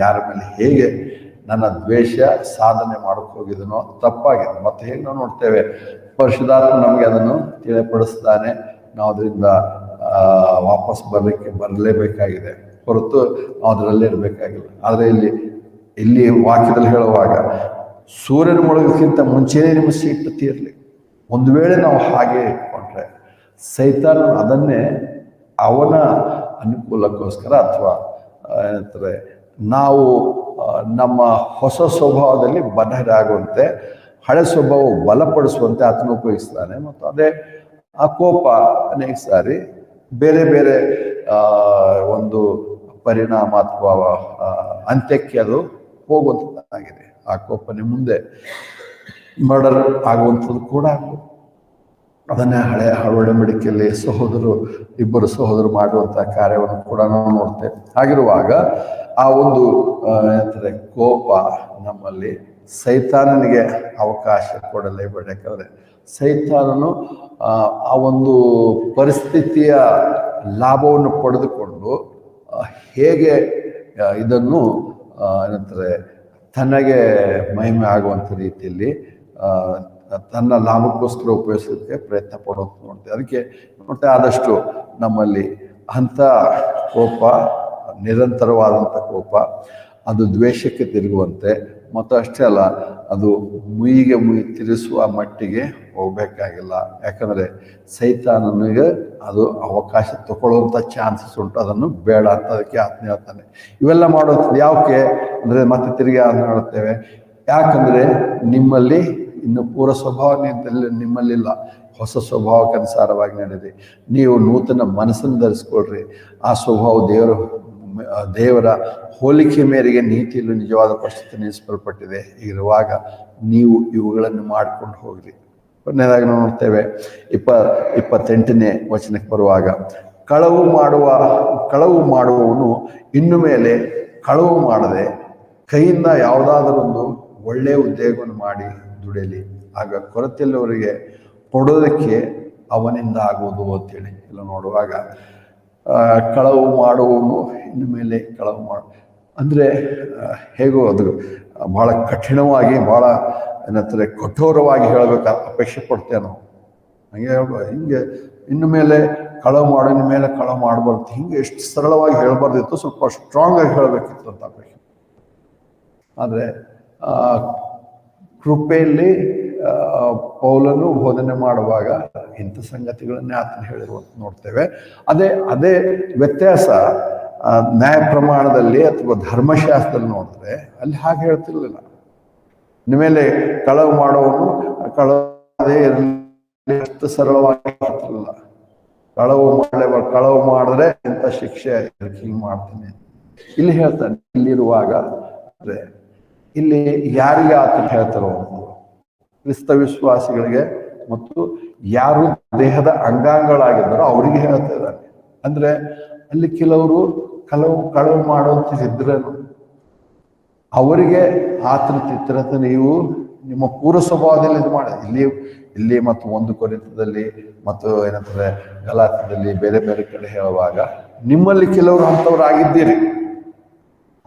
ಯಾರ ಮೇಲೆ ಹೇಗೆ ನನ್ನ ದ್ವೇಷ ಸಾಧನೆ ಮಾಡಕ್ಕೆ ಹೋಗಿದನೋ ತಪ್ಪಾಗಿದೆ. ಮತ್ತೆ ಹೇಗೆ ನಾವು ನೋಡ್ತೇವೆ, ಪರಿಶುದ್ಧಾತ್ಮ ನಮಗೆ ಅದನ್ನು ತಿಳಿಪಡಿಸ್ತಾನೆ. ನಾವು ಅದರಿಂದ ವಾಪಸ್ ಬರಲೇಬೇಕಾಗಿದೆ ಹೊರತು ನಾವು ಅದರಲ್ಲೇ ಇರಬೇಕಾಗಿಲ್ಲ. ಆದರೆ ಇಲ್ಲಿ ವಾಕ್ಯದಲ್ಲಿ ಹೇಳುವಾಗ ಸೂರ್ಯನ ಮುಳುಗೋಕ್ಕಿಂತ ಮುಂಚೆನೇ ನಿಮ್ಮ ಸಿಟ್ಟು ತೀರಲಿ. ಒಂದು ವೇಳೆ ನಾವು ಹಾಗೆ ಇಟ್ಕೊಂಡ್ರೆ ಸೈತಾನ ಅದನ್ನೇ ಅವನ ಅನುಕೂಲಕ್ಕೋಸ್ಕರ ಅಥವಾ ಏನಂತಾರೆ ನಾವು ನಮ್ಮ ಹೊಸ ಸ್ವಭಾವದಲ್ಲಿ ಬದ್ಧರಾಗುವಂತೆ ಹಳೆ ಸ್ವಭಾವ ಬಲಪಡಿಸುವಂತೆ ಆತನ ಉಪಯೋಗಿಸ್ತಾನೆ. ಮತ್ತು ಅದೇ ಆ ಕೋಪ ಅನೇಕ ಸಾರಿ ಬೇರೆ ಬೇರೆ ಒಂದು ಪರಿಣಾಮ ಅಥವಾ ಅಂತ್ಯಕ್ಕೆ ಅದು ಹೋಗುವಂಥದ್ದಾಗಿದೆ. ಆ ಕೋಪನೆ ಮುಂದೆ ಮರ್ಡರ್ ಆಗುವಂಥದ್ದು ಕೂಡ ಆಗ್ಬೋದು. ಅದನ್ನೇ ಒಡಂಬಡಿಕೆಯಲ್ಲಿ ಇಬ್ಬರು ಸಹೋದರು ಮಾಡುವಂಥ ಕಾರ್ಯವನ್ನು ಕೂಡ ನಾವು ನೋಡ್ತೇವೆ. ಹಾಗಿರುವಾಗ ಆ ಒಂದು ಏನಂತಾರೆ ಕೋಪ ನಮ್ಮಲ್ಲಿ ಸೈತಾನನಿಗೆ ಅವಕಾಶ ಕೊಡಲೇಬೇಡ. ಯಾಕಂದರೆ ಸೈತಾನನು ಆ ಒಂದು ಪರಿಸ್ಥಿತಿಯ ಲಾಭವನ್ನು ಪಡೆದುಕೊಂಡು ಹೇಗೆ ಇದನ್ನು ಏನಂತಾರೆ ತನಗೆ ಮಹಿಮೆ ಆಗುವಂಥ ರೀತಿಯಲ್ಲಿ ತನ್ನ ಲಾಭಕ್ಕೋಸ್ಕರ ಉಪಯೋಗಿಸೋದಕ್ಕೆ ಪ್ರಯತ್ನ ಪಡೋದು ನೋಡ್ತೇವೆ. ಅದಕ್ಕೆ ನೋಡ್ತೇವೆ ಆದಷ್ಟು ನಮ್ಮಲ್ಲಿ ಅಂಥ ಕೋಪ, ನಿರಂತರವಾದಂಥ ಕೋಪ ಅದು ದ್ವೇಷಕ್ಕೆ ತಿರುಗುವಂತೆ ಮತ್ತು ಅಷ್ಟೇ ಅಲ್ಲ ಅದು ಮುಯಿ ತಿರುಗಿಸುವ ಮಟ್ಟಿಗೆ ಹೋಗ್ಬೇಕಾಗಿಲ್ಲ. ಯಾಕಂದರೆ ಸೈತಾನನಿಗೆ ಅದು ಅವಕಾಶ ತಗೊಳ್ಳುವಂಥ ಚಾನ್ಸಸ್ ಉಂಟು. ಅದನ್ನು ಬೇಡ ಅಂತ ಅದಕ್ಕೆ ಆತ್ಮ ಹೇಳ್ತಾನೆ. ಇವೆಲ್ಲ ಮಾಡೋದು ಯಾಕೆ ಅಂದರೆ ಮತ್ತೆ ತಿರುಗಿ ನೋಡುತ್ತೇವೆ. ಯಾಕಂದರೆ ನಿಮ್ಮಲ್ಲಿ ಇನ್ನು ಪೂರ್ವ ಸ್ವಭಾವ ನಿಮ್ಮಲ್ಲಿಲ್ಲ, ಹೊಸ ಸ್ವಭಾವಕ್ಕನುಸಾರವಾಗಿ ನಡೆಯಿರಿ. ನೀವು ನೂತನ ಮನಸ್ಸನ್ನು ಧರಿಸ್ಕೊಳ್ರಿ. ಆ ಸ್ವಭಾವ ದೇವರ ಹೋಲಿಕೆ ಮೇರೆಗೆ ನೀತಿಯಲ್ಲಿ ನಿಜವಾದ ಪರಿಸ್ಥಿತಿ ನಿಲ್ಲಿಸಲ್ಪಟ್ಟಿದೆ. ಇರುವಾಗ ನೀವು ಇವುಗಳನ್ನು ಮಾಡ್ಕೊಂಡು ಹೋಗ್ರಿ. ಕೊನೆಯದಾಗಿ ನಾವು ನೋಡ್ತೇವೆ 28ನೇ ವಚನಕ್ಕೆ ಬರುವಾಗ, ಕಳವು ಮಾಡುವವನು ಇನ್ನು ಮೇಲೆ ಕಳವು ಮಾಡದೆ ಕೈಯಿಂದ ಯಾವುದಾದರೊಂದು ಒಳ್ಳೆಯ ಉದ್ಯೋಗವನ್ನು ಮಾಡಿ ದುಡಿಯಲಿ. ಆಗ ಕೊರತೆಯಲ್ಲವರಿಗೆ ಕೊಡೋದಕ್ಕೆ ಅವನಿಂದ ಆಗುವುದು ಅಂತೇಳಿ ಎಲ್ಲ ನೋಡುವಾಗ ಕಳವು ಮಾಡುವವನು ಇನ್ನು ಮೇಲೆ ಕಳವು ಅಂದರೆ ಹೇಗೋ ಅದು ಭಾಳ ಕಠಿಣವಾಗಿ ಭಾಳ ಏನಂತಾರೆ ಕಠೋರವಾಗಿ ಹೇಳಬೇಕು ಅಪೇಕ್ಷೆ ಪಡ್ತೇವೆ ನಾವು. ಹಂಗೆ ಹೇಳ್ಬೋದು, ಹಿಂಗೆ ಇನ್ನು ಮೇಲೆ ಕಳವು ಮಾಡೋ ಇನ್ನು ಮೇಲೆ ಕಳವು ಮಾಡಬಾರ್ದು, ಹಿಂಗೆ ಎಷ್ಟು ಸರಳವಾಗಿ ಹೇಳಬಾರ್ದಿತ್ತು, ಸ್ವಲ್ಪ ಸ್ಟ್ರಾಂಗ್ ಆಗಿ ಹೇಳಬೇಕಿತ್ತು ಅಂತ ಅಪೇಕ್ಷೆ. ಆದರೆ ಕೃಪೆಯಲ್ಲಿ ಪೌಲನು ಬೋಧನೆ ಮಾಡುವಾಗ ಇಂಥ ಸಂಗತಿಗಳನ್ನೇ ಆತನ ಹೇಳಿರುವಂತ ನೋಡ್ತೇವೆ. ಅದೇ ವ್ಯತ್ಯಾಸ ನ್ಯಾಯ ಪ್ರಮಾಣದಲ್ಲಿ ಅಥವಾ ಧರ್ಮಶಾಸ್ತ್ರದಲ್ಲಿ ನೋಡಿದ್ರೆ ಅಲ್ಲಿ ಹಾಗೆ ಹೇಳ್ತಿರ್ಲಿಲ್ಲ. ಇನ್ಮೇಲೆ ಕಳವು ಮಾಡೋನು ಕಳವೇ ಇರಲಿ ಅಷ್ಟು ಸರಳವಾಗಿ ಹೇಳ್ತಿರ್ಲಿಲ್ಲ. ಕಳವು ಮಾಡಿದ್ರೆ ಇಂಥ ಶಿಕ್ಷೆ ಹಿಂಗೆ ಮಾಡ್ತೀನಿ ಇಲ್ಲಿ ಹೇಳ್ತಾನೆ. ಇಲ್ಲಿರುವಾಗ ಅಂದ್ರೆ ಇಲ್ಲಿ ಯಾರಿಗೆ ಆತ ಹೇಳ್ತಾರೋ ಕ್ರಿಸ್ತ ವಿಶ್ವಾಸಿಗಳಿಗೆ ಮತ್ತು ಯಾರು ದೇಹದ ಅಂಗಾಂಗಗಳಾಗಿದ್ದಾರೋ ಅವರಿಗೆ ಹೇಳ್ತಾ ಇದ್ದಾನೆ. ಅಂದ್ರೆ ಅಲ್ಲಿ ಕೆಲವರು ಕಳವು ಮಾಡುವಂತಿದ್ರೇನು ಅವರಿಗೆ ಆತನ ಚಿತ್ರತ ನೀವು ನಿಮ್ಮ ಪೂರ್ವ ಸ್ವಭಾವದಲ್ಲಿ ಇದು ಮಾಡಿ ಇಲ್ಲಿ ಮತ್ತು 1 ಕೊರಿಂಥದಲ್ಲಿ ಮತ್ತು ಏನಂತಾರೆ ಗಲಾತ್ಯದಲ್ಲಿ ಬೇರೆ ಬೇರೆ ಕಡೆ ಹೇಳುವಾಗ ನಿಮ್ಮಲ್ಲಿ ಕೆಲವರು ಅಂಥವ್ರಾಗಿದ್ದೀರಿ.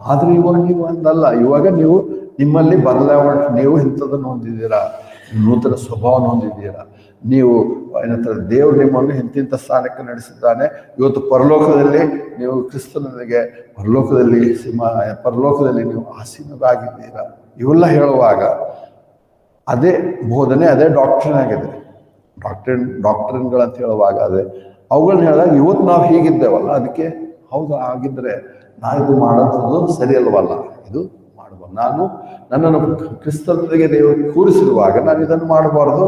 ಆದ್ರೆ ಇವಾಗ ನೀವು ಅಂದಲ್ಲ. ಇವಾಗ ನೀವು ನಿಮ್ಮಲ್ಲಿ ಬದಲಾವಣೆ, ನೀವು ಇಂಥದನ್ನು ಹೊಂದಿದ್ದೀರಾ, ನೂತನ ಸ್ವಭಾವನ ಹೊಂದಿದ್ದೀರಾ. ನೀವು ಏನಂತಾರೆ ದೇವರು ನಿಮ್ಮನ್ನು ಇಂತಿಂಥ ಸ್ಥಾನಕ್ಕೆ ನಡೆಸಿದ್ದಾನೆ. ಇವತ್ತು ಪರಲೋಕದಲ್ಲಿ ನೀವು ಕ್ರಿಸ್ತನಿಗೆ ಪರಲೋಕದಲ್ಲಿ ನೀವು ಆಸೀನರಾಗಿದ್ದೀರಾ. ಇವೆಲ್ಲ ಹೇಳುವಾಗ ಅದೇ ಬೋಧನೆ, ಅದೇ ಡಾಕ್ಟ್ರಿನ್ ಆಗಿದೆ. ಡಾಕ್ಟ್ರಿನ್ಗಳಂತ ಹೇಳುವಾಗ ಅವುಗಳನ್ನ ಹೇಳಿದಾಗ ಇವತ್ತು ನಾವು ಹೀಗಿದ್ದೇವಲ್ಲ, ಅದಕ್ಕೆ ಹೌದು ಆಗಿದ್ರೆ ನಾ ಇದು ಮಾಡೋದು ಸರಿಯಲ್ವಲ್ಲ, ಇದು ಮಾಡಬಾರ್ದು. ನನ್ನನ್ನು ಕ್ರಿಸ್ತನಿಗೆ ದೇವರು ಕೂರಿಸಿರುವಾಗ ನಾನು ಇದನ್ನು ಮಾಡಬಾರ್ದು,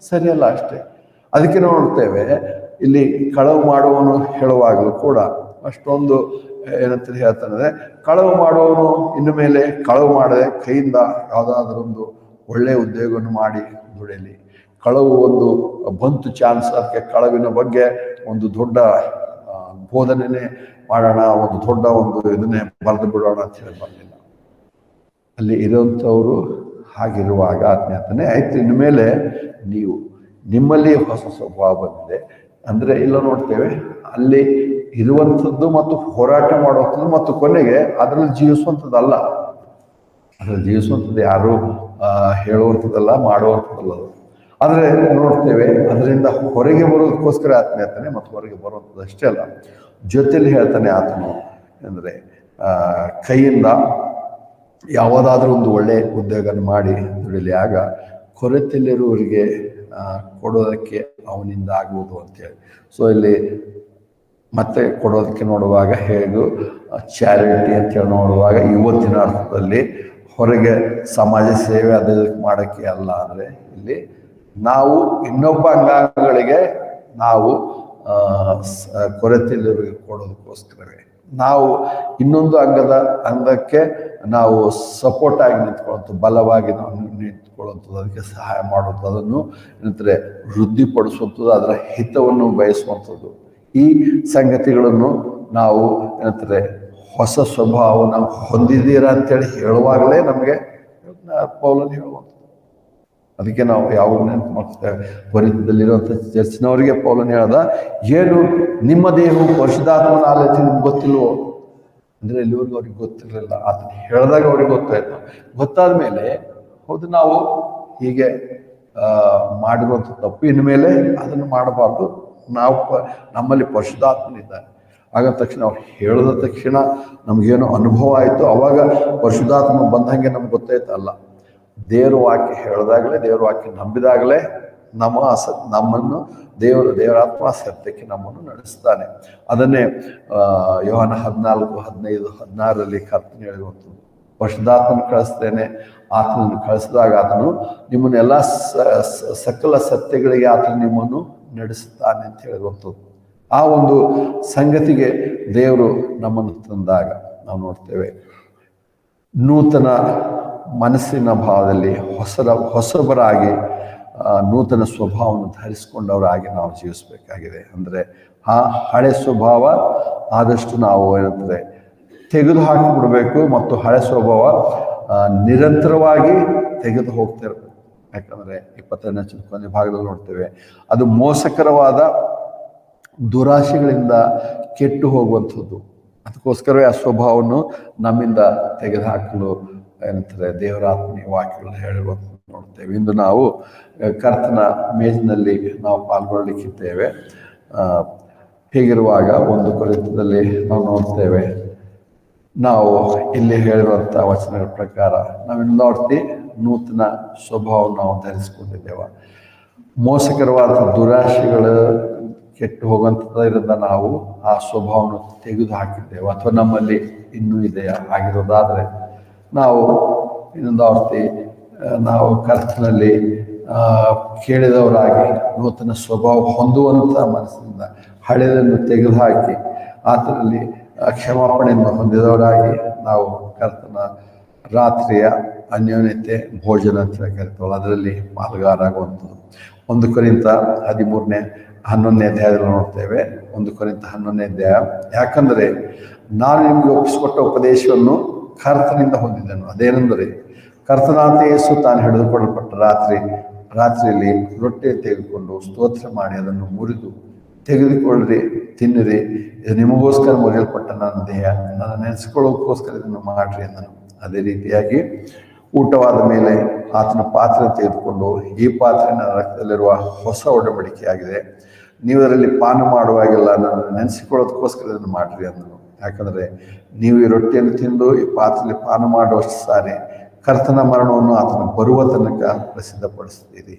ಸರಿಯಲ್ಲ ಅಷ್ಟೇ. ಅದಕ್ಕೆ ನಾವು ನೋಡ್ತೇವೆ ಇಲ್ಲಿ ಕಳವು ಮಾಡುವವನು ಹೇಳುವಾಗಲೂ ಕೂಡ ಅಷ್ಟೊಂದು ಏನಂತ ಹೇಳ್ತಾನೆ, ಕಳವು ಮಾಡುವವನು ಇನ್ನು ಮೇಲೆ ಕಳವು ಮಾಡದೆ ಕೈಯಿಂದ ಯಾವುದಾದ್ರೊಂದು ಒಳ್ಳೆಯ ಉದ್ಯೋಗವನ್ನು ಮಾಡಿ ದುಡಿಯಲಿ. ಕಳವು ಒಂದು ಬಂತು ಚಾನ್ಸ್, ಅದಕ್ಕೆ ಕಳವಿನ ಬಗ್ಗೆ ಒಂದು ದೊಡ್ಡ ಬೋಧನೆ ಮಾಡೋಣ, ಒಂದು ದೊಡ್ಡ ಇದನ್ನೇ ಬರೆದು ಬಿಡೋಣ ಅಂತ ಹೇಳಿ ಬರಲಿಲ್ಲ. ಅಲ್ಲಿ ಇರುವಂಥವ್ರು ಹಾಗಿರುವಾಗ ಆತ್ಮೀಯತನೇ ಆಯ್ತು. ಇನ್ನು ಮೇಲೆ ನೀವು ನಿಮ್ಮಲ್ಲಿ ಹೊಸ ಸ್ವಭಾವ ಬಂದಿದೆ ಅಂದ್ರೆ ಇಲ್ಲ ನೋಡ್ತೇವೆ ಅಲ್ಲಿ ಇರುವಂಥದ್ದು ಮತ್ತು ಹೋರಾಟ ಮಾಡುವಂಥದ್ದು ಮತ್ತು ಕೊನೆಗೆ ಅದರಲ್ಲಿ ಜೀವಿಸುವಂಥದ್ದಲ್ಲ. ಅದರಲ್ಲಿ ಜೀವಿಸುವಂಥದ್ದು ಯಾರು ಹೇಳುವಂಥದ್ದಲ್ಲ, ಮಾಡುವಂಥದ್ದಲ್ಲ ಅದು. ಆದರೆ ನೋಡ್ತೇವೆ ಅದರಿಂದ ಹೊರಗೆ ಬರೋದಕ್ಕೋಸ್ಕರ ಆತ್ಮ ಹೇಳ್ತಾನೆ, ಮತ್ತು ಹೊರಗೆ ಬರುವಂಥದ್ದು ಅಷ್ಟೇ ಅಲ್ಲ, ಜೊತೆಯಲ್ಲಿ ಹೇಳ್ತಾನೆ ಆತ್ಮನು ಅಂದರೆ ಕೈಯಿಂದ ಯಾವುದಾದ್ರೂ ಒಂದು ಒಳ್ಳೆಯ ಉದ್ಯೋಗ ಮಾಡಿ ದುಡಿಲಿ, ಆಗ ಕೊರತೆಯಲ್ಲಿರುವವರಿಗೆ ಕೊಡೋದಕ್ಕೆ ಅವನಿಂದ ಆಗುವುದು ಅಂತೇಳಿ. ಸೊ ಇಲ್ಲಿ ಮತ್ತೆ ಕೊಡೋದಕ್ಕೆ ನೋಡುವಾಗ ಹೇಗೂ ಚಾರಿಟಿ ಅಂತೇಳಿ ನೋಡುವಾಗ ಇವತ್ತಿನ ಅರ್ಥದಲ್ಲಿ ಹೊರಗೆ ಸಮಾಜ ಸೇವೆ ಅದು ಮಾಡೋಕ್ಕೆ ಅಲ್ಲ. ಅಂದರೆ ಇಲ್ಲಿ ನಾವು ಇನ್ನೊಬ್ಬ ಅಂಗಾಂಗಗಳಿಗೆ ನಾವು ಕೊರತೆಯಲ್ಲಿರೋರಿಗೆ ಕೊಡೋದಕ್ಕೋಸ್ಕರವೇ, ನಾವು ಇನ್ನೊಂದು ಅಂಗಕ್ಕೆ ನಾವು ಸಪೋರ್ಟ್ ಆಗಿ ನಿಂತ್ಕೊಳ್ಳೋದು, ಬಲವಾಗಿ ನಾವು ನಿಂತ್ಕೊಳ್ಳುವಂಥದ್ದು, ಅದಕ್ಕೆ ಸಹಾಯ ಮಾಡುವಂಥದ್ದು, ಅದನ್ನು ಏನಂತಾರೆ ವೃದ್ಧಿಪಡಿಸುವಂಥದ್ದು, ಅದರ ಹಿತವನ್ನು ಬಯಸುವಂಥದ್ದು. ಈ ಸಂಗತಿಗಳನ್ನು ನಾವು ಏನಂತಾರೆ ಹೊಸ ಸ್ವಭಾವವನ್ನು ಹೊಂದಿದ್ದೀರಾ ಅಂತೇಳಿ ಹೇಳುವಾಗಲೇ ನಮಗೆ ಪೌಲನು ಹೇಳುವಂಥದ್ದು. ಅದಕ್ಕೆ ನಾವು ಯಾವಾಗ ನೆನಪು ಮಾಡ್ತೇವೆ, ಕೊರಿಂಥದಲ್ಲಿರುವಂಥ ಚರ್ಚಿನವರಿಗೆ ಪೌಲನು ಹೇಳ್ದ, ಏನು ನಿಮ್ಮ ದೇಹವು ಪರಿಶುದ್ಧಾತ್ಮನ ಆಲಯ ನಿಮ್ಗೆ ಗೊತ್ತಿಲ್ವೋ? ಅಂದರೆ ಇಲ್ಲಿವರೆಗೂ ಅವ್ರಿಗೆ ಗೊತ್ತಿರಲಿಲ್ಲ, ಅದನ್ನ ಹೇಳಿದಾಗ ಅವ್ರಿಗೆ ಗೊತ್ತಾಯ್ತು. ಗೊತ್ತಾದ ಮೇಲೆ ಹೌದು ನಾವು ಹೀಗೆ ಮಾಡಿರುವಂಥ ತಪ್ಪು, ಇನ್ಮೇಲೆ ಅದನ್ನು ಮಾಡಬಾರ್ದು, ನಾವು ನಮ್ಮಲ್ಲಿ ಪರಿಶುದ್ಧಾತ್ಮನಿದ್ದಾನೆ. ಆಗ ತಕ್ಷಣ ಅವ್ರು ಹೇಳಿದ ತಕ್ಷಣ ನಮಗೇನೋ ಅನುಭವ ಆಯಿತು, ಅವಾಗ ಪರಿಶುದ್ಧಾತ್ಮ ಬಂದಂಗೆ ನಮ್ಗೆ ಗೊತ್ತಾಯ್ತಲ್ಲ. ದೇವರ ವಾಕ್ಯ ಹೇಳಿದಾಗಲೇ, ದೇವರ ವಾಕ್ಯ ನಂಬಿದಾಗಲೇ ನಮ್ಮನ್ನು ದೇವರಾತ್ಮ ಸತ್ಯಕ್ಕೆ ನಮ್ಮನ್ನು ನಡೆಸ್ತಾನೆ. ಅದನ್ನೇ ಯೋಹಾನ 14, 15, 16 ಕರ್ತನು ಹೇಳಿರುವಂಥದ್ದು. ಪರಿಶುದ್ಧಾತ್ಮನ ಕಳಿಸ್ತೇನೆ, ಆತನನ್ನು ಕಳಿಸಿದಾಗ ಆತನು ನಿಮ್ಮನ್ನೆಲ್ಲ ಸಕಲ ಸತ್ಯಗಳಿಗೆ ಆತನು ನಿಮ್ಮನ್ನು ನಡೆಸುತ್ತಾನೆ ಅಂತ ಹೇಳಿರುವಂಥದ್ದು. ಆ ಒಂದು ಸಂಗತಿಗೆ ದೇವರು ನಮ್ಮನ್ನು ತಂದಾಗ ನಾವು ನೋಡ್ತೇವೆ, ನೂತನ ಮನಸ್ಸಿನ ಭಾವದಲ್ಲಿ ಹೊಸಬರಾಗಿ ನೂತನ ಸ್ವಭಾವವನ್ನು ಧರಿಸಿಕೊಂಡವರಾಗಿ ನಾವು ಜೀವಿಸಬೇಕಾಗಿದೆ. ಅಂದರೆ ಆ ಹಳೆ ಸ್ವಭಾವ ಆದಷ್ಟು ನಾವು ಏನಂದರೆ ತೆಗೆದು ಹಾಕಿಬಿಡಬೇಕು, ಮತ್ತು ಹಳೆ ಸ್ವಭಾವ ನಿರಂತರವಾಗಿ ತೆಗೆದು ಹೋಗ್ತಿರ್ಬೇಕು. ಯಾಕಂದರೆ 22ನೇ ಕೊನೆ ಭಾಗದಲ್ಲಿ ನೋಡ್ತೇವೆ, ಅದು ಮೋಸಕರವಾದ ದುರಾಶೆಗಳಿಂದ ಕೆಟ್ಟು ಹೋಗುವಂಥದ್ದು. ಅದಕ್ಕೋಸ್ಕರವೇ ಆ ಸ್ವಭಾವವನ್ನು ನಮ್ಮಿಂದ ತೆಗೆದುಹಾಕಲು ಏನಂತಾರೆ ದೇವರ ಆತ್ಮೀಯ ವಾಕ್ಯಗಳು ಹೇಳಿರುವಂಥದ್ದು ನೋಡ್ತೇವೆ. ಇಂದು ನಾವು ಕರ್ತನ ಮೇಜಿನಲ್ಲಿ ನಾವು ಪಾಲ್ಗೊಳ್ಳಲಿಕ್ಕಿದ್ದೇವೆ. ಹೀಗಿರುವಾಗ 1 ಕೊರಿಂಥದಲ್ಲಿ ನಾವು ನೋಡ್ತೇವೆ, ನಾವು ಇಲ್ಲಿ ಹೇಳಿರುವಂಥ ವಚನಗಳ ಪ್ರಕಾರ ನಾವಿನ್ನು ನೋಡ್ತೀವಿ ನೂತನ ಸ್ವಭಾವವನ್ನು ನಾವು ಧರಿಸಿಕೊಂಡಿದ್ದೇವೆ. ಮೋಸಕರವಾದ ದುರಾಶೆಗಳು ಕೆಟ್ಟು ಹೋಗುವಂಥದ್ರಿಂದ ನಾವು ಆ ಸ್ವಭಾವವನ್ನು ತೆಗೆದು ಹಾಕಿದ್ದೇವೆ, ಅಥವಾ ನಮ್ಮಲ್ಲಿ ಇನ್ನೂ ಇದೆಯಾ ಆಗಿರೋದಾದರೆ ನಾವು ಇನ್ನೊಂದು ಆವರ್ತಿ ನಾವು ಕರ್ತನಲ್ಲಿ ಕೇಳಿದವರಾಗಿ ನೂತನ ಸ್ವಭಾವ ಹೊಂದುವಂಥ ಮನಸ್ಸಿನಿಂದ ಹಳೆಯದನ್ನು ತೆಗೆದುಹಾಕಿ ಆತನಲ್ಲಿ ಕ್ಷಮಾಪಣೆಯನ್ನು ಹೊಂದಿದವರಾಗಿ ನಾವು ಕರ್ತನ ರಾತ್ರಿಯ ಅನ್ಯೋನ್ಯತೆ ಭೋಜನ ಅಂತ ಕರಿತೀವಲ್ಲ, ಅದರಲ್ಲಿ ಪಾಲುಗಾರಾಗುವಂಥದ್ದು. 1 ಕೊರಿಂಥ 13ನೇ 11ನೇ ಅಧ್ಯಾಯದಲ್ಲಿ ನೋಡ್ತೇವೆ. 1 ಕೊರಿಂಥ 11ನೇ ಅಧ್ಯಾಯ, ಯಾಕಂದರೆ ನಾನು ನಿಮಗೆ ಒಪ್ಪಿಸಿಕೊಟ್ಟ ಉಪದೇಶವನ್ನು ಕರ್ತನಿಂದ ಹೊಂದಿದ್ದನು. ಅದೇನೆಂದರೆ, ಕರ್ತನಾದ ಯೇಸು ತಾನು ಹಿಡಿದುಕೊಳ್ಳಲ್ಪಟ್ಟ ರಾತ್ರಿಯಲ್ಲಿ ರೊಟ್ಟಿ ತೆಗೆದುಕೊಂಡು ಸ್ತೋತ್ರ ಮಾಡಿ ಅದನ್ನು ಮುರಿದು, ತೆಗೆದುಕೊಳ್ಳ್ರಿ, ತಿನ್ನಿರಿ, ಇದು ನಿಮಗೋಸ್ಕರ ಮುರಿಯಲ್ಪಟ್ಟ ನನ್ನ ದೇಹ, ನನ್ನ ನೆನೆಸಿಕೊಳ್ಳೋದಕ್ಕೋಸ್ಕರ ಇದನ್ನು ಮಾಡ್ರಿ ಎಂದನು. ಅದೇ ರೀತಿಯಾಗಿ ಊಟವಾದ ಮೇಲೆ ಆತನ ಪಾತ್ರೆ ತೆಗೆದುಕೊಂಡು, ಈ ಪಾತ್ರೆ ನನ್ನ ರಕ್ತದಲ್ಲಿರುವ ಹೊಸ ಒಡಂಬಡಿಕೆಯಾಗಿದೆ, ನೀವು ಅದರಲ್ಲಿ ಪಾನ ಮಾಡುವಾಗೆಲ್ಲ ನನ್ನ ನೆನೆಸಿಕೊಳ್ಳೋದಕ್ಕೋಸ್ಕರ ಇದನ್ನು ಮಾಡ್ರಿ ಅಂದನು. ಯಾಕಂದರೆ ನೀವು ಈ ರೊಟ್ಟಿಯನ್ನು ತಿಂದು ಈ ಪಾತ್ರೆಯಲ್ಲಿ ಪಾನ ಮಾಡುವಷ್ಟು ಸಾರಿ ಕರ್ತನ ಮರಣವನ್ನು ಆತನ ಬರುವ ತನಕ ಪ್ರಸಿದ್ಧಪಡಿಸ್ತೀರಿ.